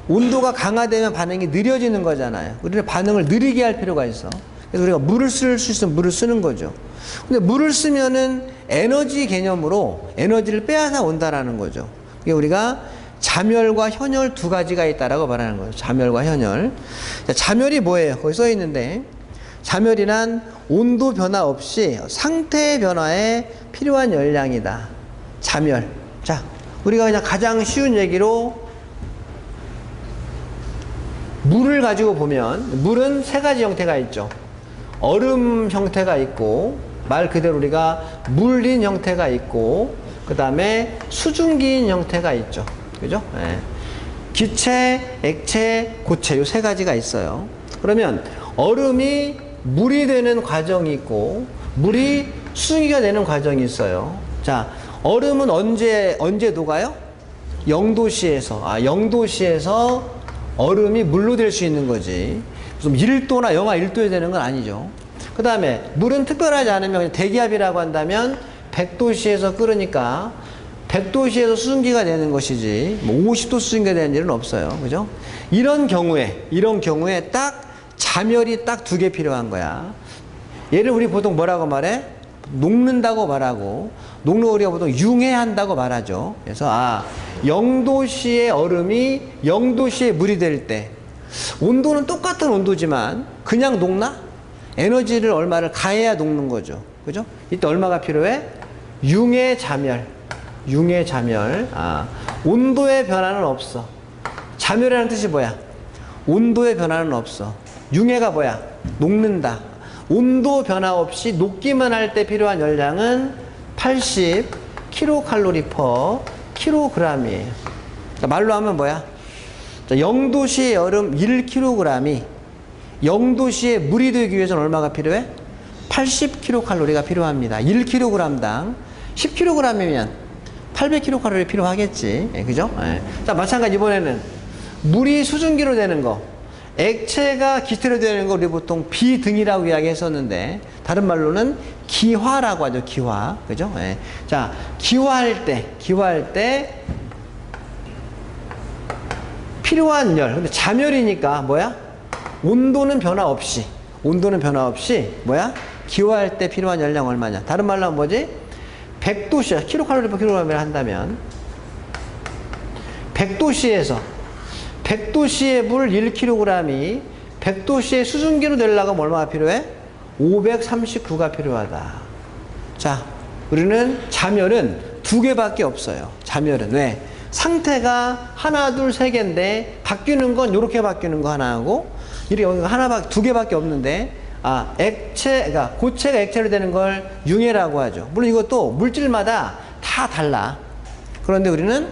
온도가 강화되면 반응이 느려지는 거잖아요. 우리는 반응을 느리게 할 필요가 있어. 그래서 우리가 물을 쓸 수 있으면 물을 쓰는 거죠. 근데 물을 쓰면은 에너지 개념으로 에너지를 빼앗아 온다라는 거죠. 이게 우리가 자멸과 현혈 두 가지가 있다라고 말하는 거죠. 자멸과 현혈. 자, 자멸이 뭐예요? 거기 써 있는데, 자멸이란 온도 변화 없이 상태 변화에 필요한 열량이다. 자멸. 자, 우리가 그냥 가장 쉬운 얘기로 물을 가지고 보면, 물은 세 가지 형태가 있죠. 얼음 형태가 있고, 말 그대로 우리가 물린 형태가 있고, 그 다음에 수증기인 형태가 있죠. 그죠? 예. 기체, 액체, 고체, 요 세 가지가 있어요. 그러면 얼음이 물이 되는 과정이 있고, 물이 수증기가 되는 과정이 있어요. 자, 얼음은 언제 녹아요? 0도씨에서. 0도씨에서 얼음이 물로 될 수 있는 거지. 무슨 1도나 영하 1도에 되는 건 아니죠. 그 다음에 물은 특별하지 않으면 그냥 대기압이라고 한다면 100도씨에서 끓으니까 100도씨에서 수증기가 되는 것이지, 뭐 50도 수증기가 되는 일은 없어요. 그죠? 이런 경우에 딱 자멸이 딱 두 개 필요한 거야. 얘를 우리 보통 뭐라고 말해? 녹는다고 말하고, 녹는 우리가 보통 융해한다고 말하죠. 그래서 0도씨의 얼음이 0도씨의 물이 될 때, 온도는 똑같은 온도지만 그냥 녹나? 에너지를 얼마를 가해야 녹는 거죠. 그죠? 이때 얼마가 필요해? 융해 자멸. 온도의 변화는 없어. 자멸이라는 뜻이 뭐야? 온도의 변화는 없어. 융해가 뭐야? 녹는다. 온도 변화 없이 녹기만 할 때 필요한 열량은 80 kcal per kg이에요. 그러니까 말로 하면 뭐야? 0도씨의 얼음 1kg이 0도씨의 물이 되기 위해서는 얼마가 필요해? 80kcal가 필요합니다. 1kg당 10kg이면 800kcal 필요하겠지. 그죠? 자, 마찬가지 이번에는 물이 수증기로 되는 거, 액체가 기체로 되는 거 우리 보통 비등이라고 이야기했었는데, 다른 말로는 기화라고 하죠. 기화. 그죠? 자, 기화할 때 필요한 열. 근데 자멸이니까 뭐야? 온도는 변화 없이 뭐야? 기화할 때 필요한 열량 얼마냐? 다른 말로 하면 뭐지? 100도씨야. kcal per kg을 한다면 100도씨의 물 1kg이 100도씨의 수증기로 되려면 얼마가 필요해? 539가 필요하다. 자, 우리는 자멸은 두 개밖에 없어요. 자멸은 왜? 상태가 하나, 둘, 세 개인데 바뀌는 건 이렇게 바뀌는 거 하나하고, 이렇게 두 개밖에 없는데, 그러니까 고체가 액체로 되는 걸 융해라고 하죠. 물론 이것도 물질마다 다 달라. 그런데 우리는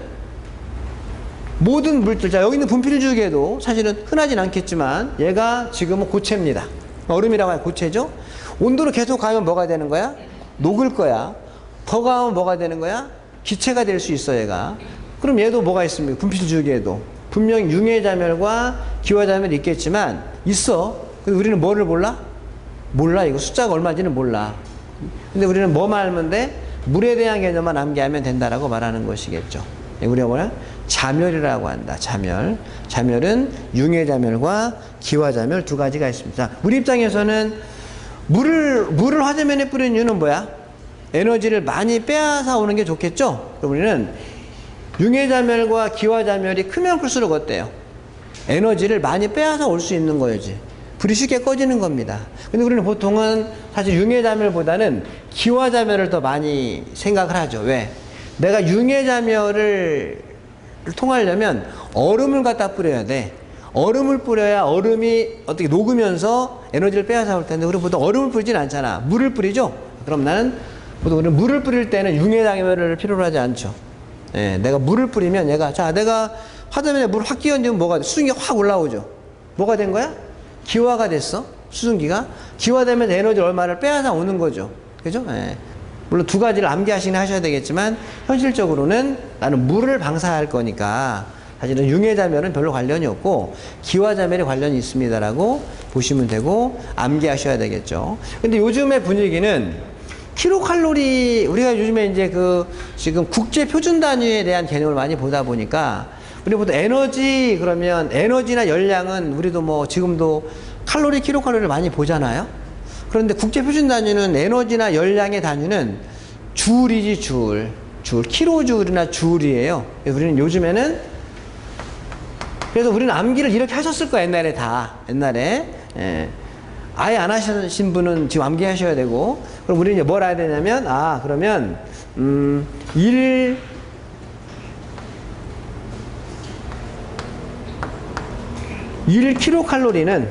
모든 물질, 자, 여기 있는 분필주기에도 사실은 흔하진 않겠지만 얘가 지금은 고체입니다. 얼음이라고 하면 고체죠. 온도를 계속 가면 뭐가 되는 거야? 녹을 거야. 더 가면 뭐가 되는 거야? 기체가 될 수 있어, 얘가. 그럼 얘도 뭐가 있습니까? 분필주기에도 분명히 융해자멸과 기화자멸이 있겠지만 있어. 근데 우리는 뭐를 몰라? 이거 숫자가 얼마인지는 몰라. 근데 우리는 뭐만 알면 돼? 물에 대한 개념만 암기하면 된다라고 말하는 것이겠죠. 우리가 뭐냐? 자멸이라고 한다. 자멸은 융해자멸과 기화자멸 두 가지가 있습니다. 우리 입장에서는 물을 화재면에 뿌리는 이유는 뭐야? 에너지를 많이 빼앗아 오는 게 좋겠죠? 그럼 우리는 융해자멸과 기화자멸이 크면 클수록 어때요? 에너지를 많이 빼앗아 올 수 있는 거지. 불이 쉽게 꺼지는 겁니다. 근데 우리는 보통은 사실 융해자멸보다는 기화자멸을 더 많이 생각을 하죠. 왜? 내가 융해자멸을 통하려면 얼음을 갖다 뿌려야 돼. 얼음을 뿌려야 얼음이 어떻게 녹으면서 에너지를 빼앗아 올 텐데, 우리 보통 얼음을 뿌리진 않잖아. 물을 뿌리죠? 그럼 보통 우리는 물을 뿌릴 때는 융해자멸을 필요로 하지 않죠. 내가 물을 뿌리면 내가 화재면에 물을 확 끼얹으면 뭐가 돼? 수증기가 확 올라오죠. 뭐가 된 거야? 기화가 됐어. 수증기가. 기화되면 에너지 얼마를 빼앗아 오는 거죠. 그죠? 물론 두 가지를 암기하시긴 하셔야 되겠지만, 현실적으로는 나는 물을 방사할 거니까 사실은 융해자멸은 별로 관련이 없고 기화자멸이 관련이 있습니다라고 보시면 되고 암기하셔야 되겠죠. 근데 요즘의 분위기는 킬로칼로리, 우리가 요즘에 이제 지금 국제 표준 단위에 대한 개념을 많이 보다 보니까, 우리 보통 그러면 에너지나 열량은 우리도 뭐 지금도 킬로칼로리를 많이 보잖아요. 그런데 국제표준 단위는 에너지나 열량의 단위는 줄이지, 줄. 킬로줄이나 줄이에요. 우리는 요즘에는, 그래서 우리는 암기를 이렇게 하셨을 거야, 옛날에 다. 옛날에. 예. 아예 안 하신 분은 지금 암기하셔야 되고, 그럼 우리는 이제 뭘 해야 되냐면, 그러면, 1 킬로칼로리는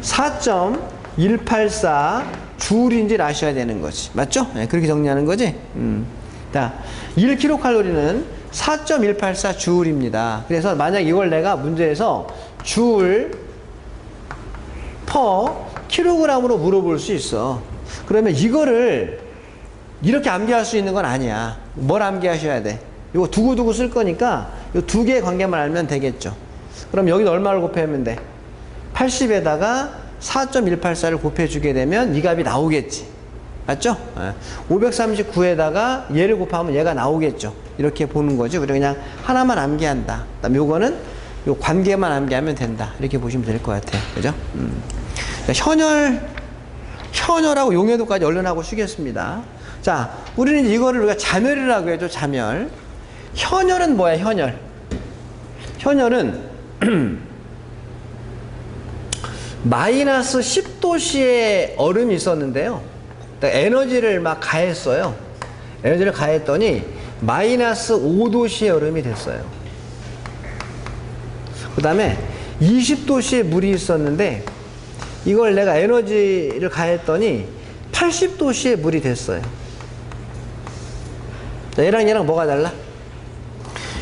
4.184 줄인지를 아셔야 되는 거지. 맞죠? 네, 그렇게 정리하는 거지. 자, 1 킬로칼로리는 4.184 줄입니다. 그래서 만약 이걸 내가 문제에서 줄 퍼 킬로그램으로 물어볼 수 있어. 그러면 이거를 이렇게 암기할 수 있는 건 아니야. 뭘 암기하셔야 돼? 이거 두고두고 쓸 거니까 이 두 개의 관계만 알면 되겠죠. 그럼 여기는 얼마를 곱하면 돼? 80에다가 4.184를 곱해주게 되면 이 값이 나오겠지. 맞죠? 539에다가 얘를 곱하면 얘가 나오겠죠. 이렇게 보는 거지. 우리가 그냥 하나만 암기한다. 그다음 요거는 요 관계만 암기하면 된다. 이렇게 보시면 될 것 같아요. 그죠? 현열하고 용해도까지 얼른 하고 쉬겠습니다. 자, 우리는 이거를 우리가 자멸이라고 해줘, 자멸. 현열은 뭐야, 현열? 현열은 마이너스 10도씨의 얼음이 있었는데요. 에너지를 막 가했어요. 에너지를 가했더니 마이너스 5도씨의 얼음이 됐어요. 그 다음에 20도씨의 물이 있었는데 이걸 내가 에너지를 가했더니 80도씨의 물이 됐어요. 자, 얘랑 뭐가 달라?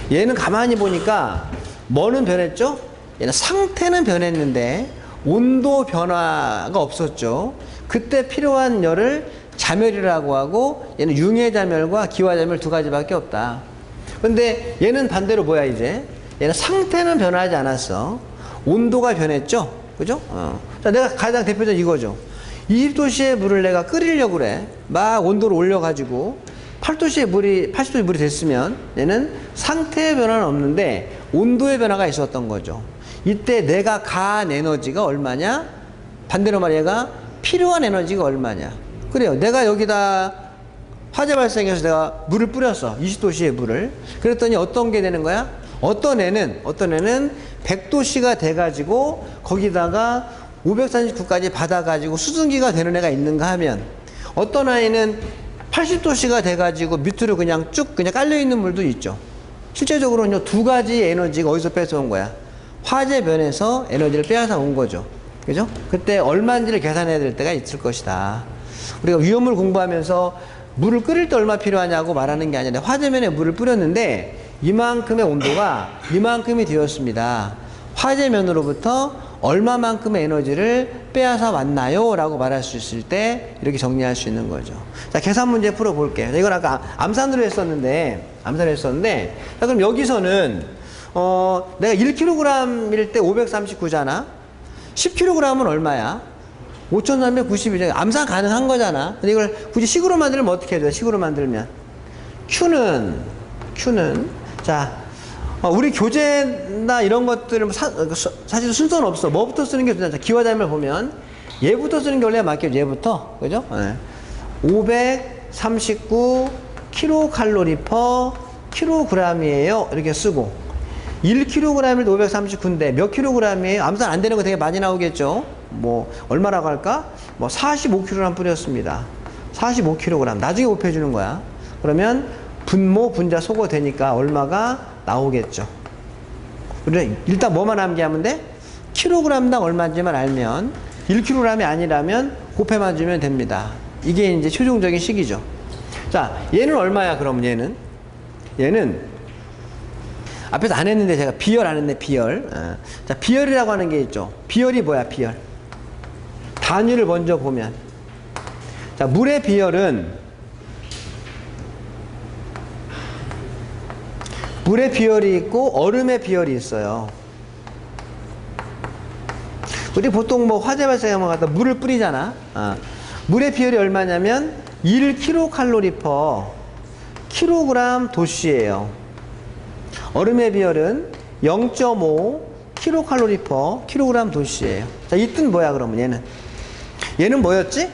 얘는 가만히 보니까 뭐는 변했죠? 얘는 상태는 변했는데 온도 변화가 없었죠. 그때 필요한 열을 자멸이라고 하고, 얘는 융해자멸과 기화자멸 두 가지밖에 없다. 근데 얘는 반대로 뭐야, 이제? 얘는 상태는 변하지 않았어. 온도가 변했죠? 그죠? 자, 내가 가장 대표적인 이거죠. 20도씨의 물을 내가 끓이려고 그래. 막 온도를 올려가지고 80도씨의 물이 됐으면 얘는 상태의 변화는 없는데 온도의 변화가 있었던 거죠. 이때 내가 가한 에너지가 얼마냐? 반대로 말해 얘가 필요한 에너지가 얼마냐? 그래요. 내가 여기다 화재 발생해서 내가 물을 뿌렸어. 20도씨의 물을. 그랬더니 어떤 게 되는 거야? 어떤 애는 100도씨가 돼가지고 거기다가 539까지 받아가지고 수증기가 되는 애가 있는가 하면, 어떤 아이는 80도씨가 돼가지고 밑으로 그냥 쭉 그냥 깔려있는 물도 있죠. 실제적으로는 두 가지 에너지가 어디서 뺏어온 거야? 화재 변에서 에너지를 빼앗아 온 거죠. 그죠? 그때 얼마인지를 계산해야 될 때가 있을 것이다. 우리가 위험을 공부하면서 물을 끓일 때 얼마 필요하냐고 말하는 게 아니라 화재면에 물을 뿌렸는데 이만큼의 온도가 이만큼이 되었습니다. 화재면으로부터 얼마만큼의 에너지를 빼앗아 왔나요? 라고 말할 수 있을 때 이렇게 정리할 수 있는 거죠. 자, 계산 문제 풀어볼게요. 이건 아까 암산으로 했었는데, 자, 그럼 여기서는 내가 1kg일 때 539잖아. 10kg은 얼마야? 5392죠. 암산 가능한 거잖아. 근데 이걸 굳이 식으로 만들면 어떻게 해줘요? 식으로 만들면 Q는 자, 우리 교재나 이런 것들은 사실 순서는 없어. 뭐부터 쓰는 게 좋냐? 기화자멸 보면 얘부터 쓰는 게 원래 맞겠죠. 얘부터. 그죠? 네. 539 킬로칼로리 퍼 킬로그램이에요. 이렇게 쓰고 1kg일 때 539인데 몇 킬로그램이에요? 암산 안 되는 거 되게 많이 나오겠죠? 뭐 얼마라고 할까? 뭐 45kg 뿌렸습니다. 45kg. 나중에 곱해주는 거야. 그러면 분모, 분자, 소거 되니까 얼마가 나오겠죠. 그래, 일단 뭐만 암기하면 돼? 킬로그램당 얼마인지만 알면 1kg이 아니라면 곱해만 주면 됩니다. 이게 이제 최종적인 식이죠. 자, 얘는 얼마야? 그럼 얘는 앞에서 안 했는데 제가 비열 안 했네. 비열. 자, 비열이라고 하는 게 있죠. 비열이 뭐야? 비열. 단위를 먼저 보면, 자, 물의 비열은 물의 비열이 있고 얼음의 비열이 있어요. 우리 보통 뭐 화재 발생하면 갖다 물을 뿌리잖아. 물의 비열이 얼마냐면 1kcal 퍼 킬로그램 도씨예요. 얼음의 비열은 0.5 킬로칼로리 퍼 킬로그램 도씨예요. 자, 이 뜻 뭐야? 그러면 얘는 얘는 뭐였지?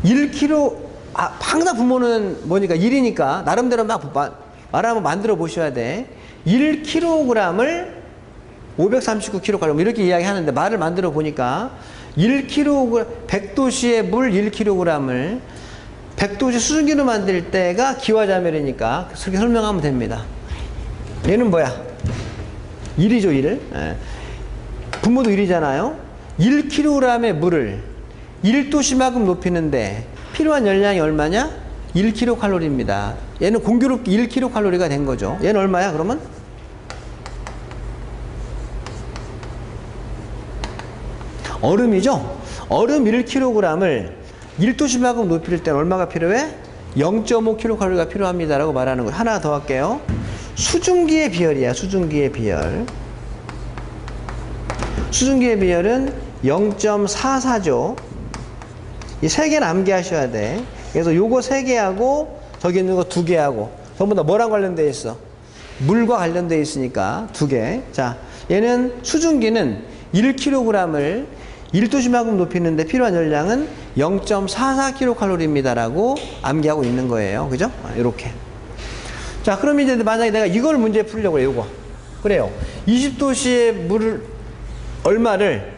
1kg, 항상 분모는 뭐니까 1이니까 나름대로 막 말을 한번 만들어 보셔야 돼. 1kg을 539kcal 이렇게 이야기하는데 말을 만들어 보니까 1kg 100도씨의 물 1kg을 100도씨 수증기로 만들 때가 기화자멸이니까 그렇게 설명하면 됩니다. 얘는 뭐야? 1이죠, 1. 예. 분모도 1이잖아요. 1kg의 물을 1도씨만큼 높이는데 필요한 열량이 얼마냐? 1kcal입니다. 얘는 공교롭게 1kcal가 된 거죠. 얘는 얼마야, 그러면? 얼음이죠? 얼음 1kg을 1도씨만큼 높일 때는 얼마가 필요해? 0.5kcal가 필요합니다. 라고 말하는 거예요. 하나 더 할게요. 수증기의 비열이야, 수증기의 비열. 수증기의 비열은 0.44죠. 이 3개는 암기하셔야 돼. 그래서 요거 3개하고 저기 있는 거 2개하고 전부 다 뭐랑 관련되어 있어? 물과 관련되어 있으니까 2개. 자, 얘는 수증기는 1kg을 1도씨만큼 높이는데 필요한 열량은 0.44kcal입니다. 라고 암기하고 있는 거예요. 그죠? 이렇게. 자, 그럼 이제 만약에 내가 이걸 문제 풀려고 해요. 요거. 그래요. 20도씨의 물 얼마를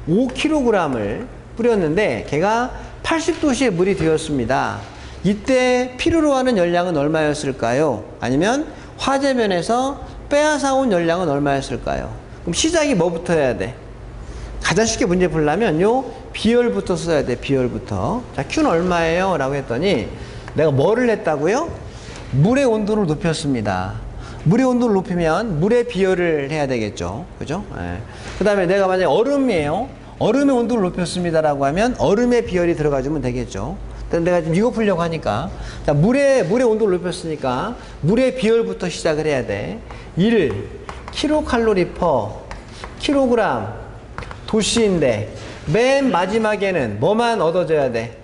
5kg을 뿌렸는데 걔가 80도씨의 물이 되었습니다. 이때 필요로 하는 열량은 얼마였을까요? 아니면 화재면에서 빼앗아온 열량은 얼마였을까요? 그럼 시작이 뭐부터 해야 돼? 가장 쉽게 문제 풀려면 요 비열부터 써야 돼. 비열부터. 자, Q는 얼마예요? 라고 했더니 내가 뭐를 했다고요? 물의 온도를 높였습니다. 물의 온도를 높이면 물의 비열을 해야 되겠죠. 그죠? 예. 그 다음에 내가 만약에 얼음이에요. 얼음의 온도를 높였습니다라고 하면 얼음의 비열이 들어가주면 되겠죠. 근데 내가 지금 이거 풀려고 하니까. 자, 물의 온도를 높였으니까 물의 비열부터 시작을 해야 돼. 1 kcal per 킬로그램 도시인데 맨 마지막에는 뭐만 얻어져야 돼?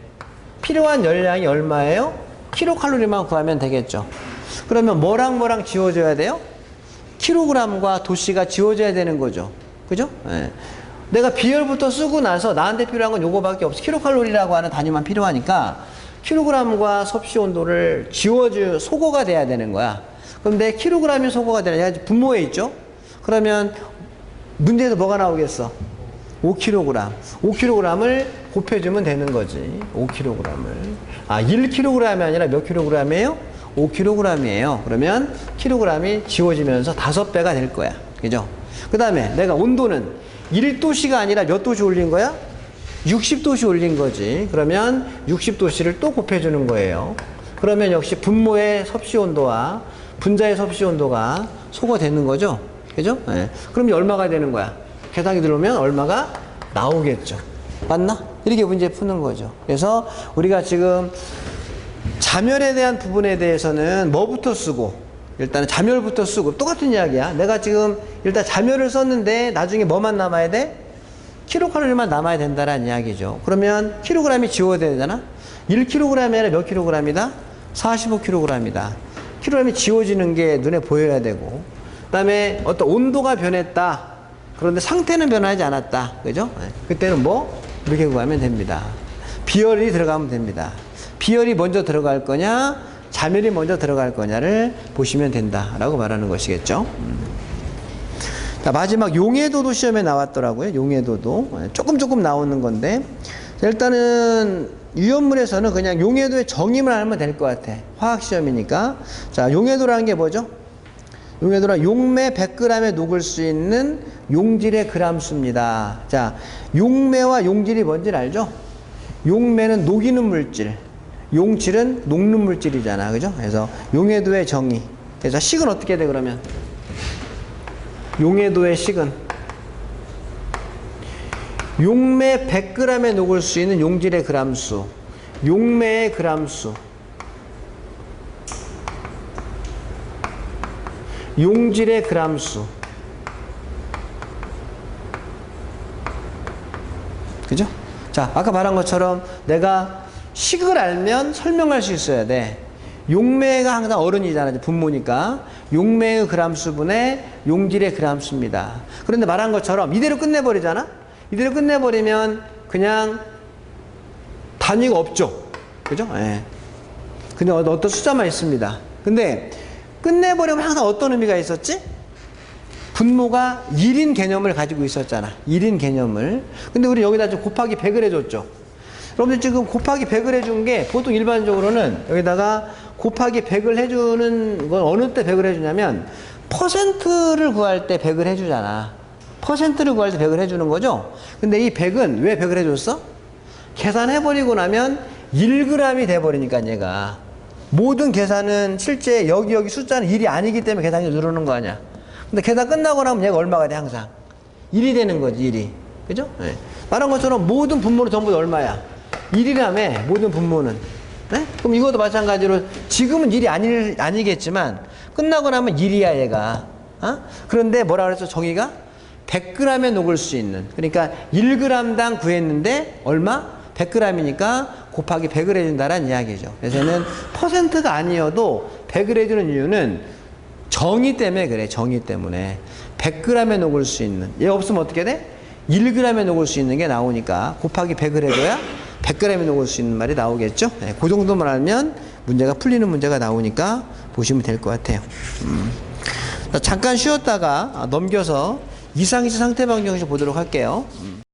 필요한 열량이 얼마예요? 킬로칼로리만 구하면 되겠죠. 그러면 뭐랑 지워져야 돼요? 킬로그램과 도시가 지워져야 되는 거죠. 그죠? 예. 내가 비열부터 쓰고 나서 나한테 필요한 건 요거밖에 없어. 킬로칼로리라고 하는 단위만 필요하니까 킬로그램과 섭씨 온도를 소거가 돼야 되는 거야. 그럼 내 킬로그램이 소거가 되느냐? 분모에 있죠? 그러면 문제에서 뭐가 나오겠어? 5kg. 5kg을 곱해주면 되는 거지. 5kg을. 1kg이 아니라 몇 kg이에요? 5kg이에요. 그러면 킬로그램이 지워지면서 5배가 될 거야. 그죠? 그 다음에 내가 온도는 1도씨가 아니라 몇 도씨 올린 거야? 60도씨 올린 거지. 그러면 60도씨를 또 곱해주는 거예요. 그러면 역시 분모의 섭씨 온도와 분자의 섭씨 온도가 소거되는 거죠. 그죠? 네. 그럼 얼마가 되는 거야? 계산기 들어오면 얼마가 나오겠죠. 맞나? 이렇게 문제 푸는 거죠. 그래서 우리가 지금 자멸에 대한 부분에 대해서는 뭐부터 쓰고 일단은 자멸부터 쓰고 똑같은 이야기야. 내가 지금 일단 자멸을 썼는데 나중에 뭐만 남아야 돼? 킬로칼로리만 남아야 된다라는 이야기죠. 그러면 킬로그램이 지워야 되잖아. 1kg이 아니라 몇 킬로그램이다? 45kg이다. 킬로그램이 지워지는 게 눈에 보여야 되고, 그 다음에 어떤 온도가 변했다. 그런데 상태는 변하지 않았다. 그죠? 그때는 뭐? 이렇게 구하면 됩니다. 비열이 들어가면 됩니다. 비열이 먼저 들어갈 거냐, 자멸이 먼저 들어갈 거냐를 보시면 된다라고 말하는 것이겠죠. 자, 마지막 용해도도 시험에 나왔더라고요. 용해도도 조금 나오는 건데, 일단은 유연물에서는 그냥 용해도의 정의만 알면 될 것 같아. 화학 시험이니까. 자, 용해도라는 게 뭐죠? 용해도란 용매 100g에 녹을 수 있는 용질의 그람수입니다. 자, 용매와 용질이 뭔지를 알죠? 용매는 녹이는 물질, 용질은 녹는 물질이잖아. 그죠? 그래서 용해도의 정의. 그래서 식은 어떻게 돼, 그러면? 용해도의 식은 용매 100g에 녹을 수 있는 용질의 그람수, 용매의 그람수, 용질의 그람수. 그죠? 자, 아까 말한 것처럼 내가 식을 알면 설명할 수 있어야 돼. 용매가 항상 어른이잖아. 분모니까. 용매의 그람수분의 용질의 그람수입니다. 그런데 말한 것처럼 이대로 끝내버리잖아? 이대로 끝내버리면 그냥 단위가 없죠. 그죠? 예. 그냥 어떤 숫자만 있습니다. 근데 끝내버리면 항상 어떤 의미가 있었지? 분모가 1인 개념을 가지고 있었잖아. 1인 개념을. 근데 우리 여기다 좀 곱하기 100을 해줬죠. 여러분들 지금 곱하기 100을 해준 게 보통 일반적으로는 여기다가 곱하기 100을 해주는 건 어느 때 100을 해주냐면 퍼센트를 구할 때 100을 해주잖아. 퍼센트를 구할 때 100을 해주는 거죠. 근데 이 100은 왜 100을 해줬어? 계산해버리고 나면 1g이 돼버리니까 얘가. 모든 계산은 실제 여기 숫자는 1이 아니기 때문에 계산이 누르는 거 아니야. 근데 계산 끝나고 나면 얘가 얼마가 돼 항상? 1이 되는 거지 1이. 그죠? 네. 말한 것처럼 모든 분모는 전부 다 얼마야? 1이라며 모든 분모는. 네? 그럼 이것도 마찬가지로 지금은 1이 아니겠지만 끝나고 나면 1이야 얘가. 어? 그런데 뭐라 그랬어? 정의가 100g에 녹을 수 있는. 그러니까 1g당 구했는데 얼마? 100g이니까 곱하기 100을 해준다는 이야기죠. 그래서 얘는 퍼센트가 아니어도 100을 해주는 이유는 정의 때문에 그래. 정의 때문에 100g에 녹을 수 있는. 얘 없으면 어떻게 돼? 1g에 녹을 수 있는 게 나오니까 곱하기 100을 해줘야 100g에 녹을 수 있는 말이 나오겠죠. 네, 그 정도만 알면 문제가 풀리는 문제가 나오니까 보시면 될 것 같아요. 잠깐 쉬었다가 넘겨서 이상시 상태방정식 보도록 할게요.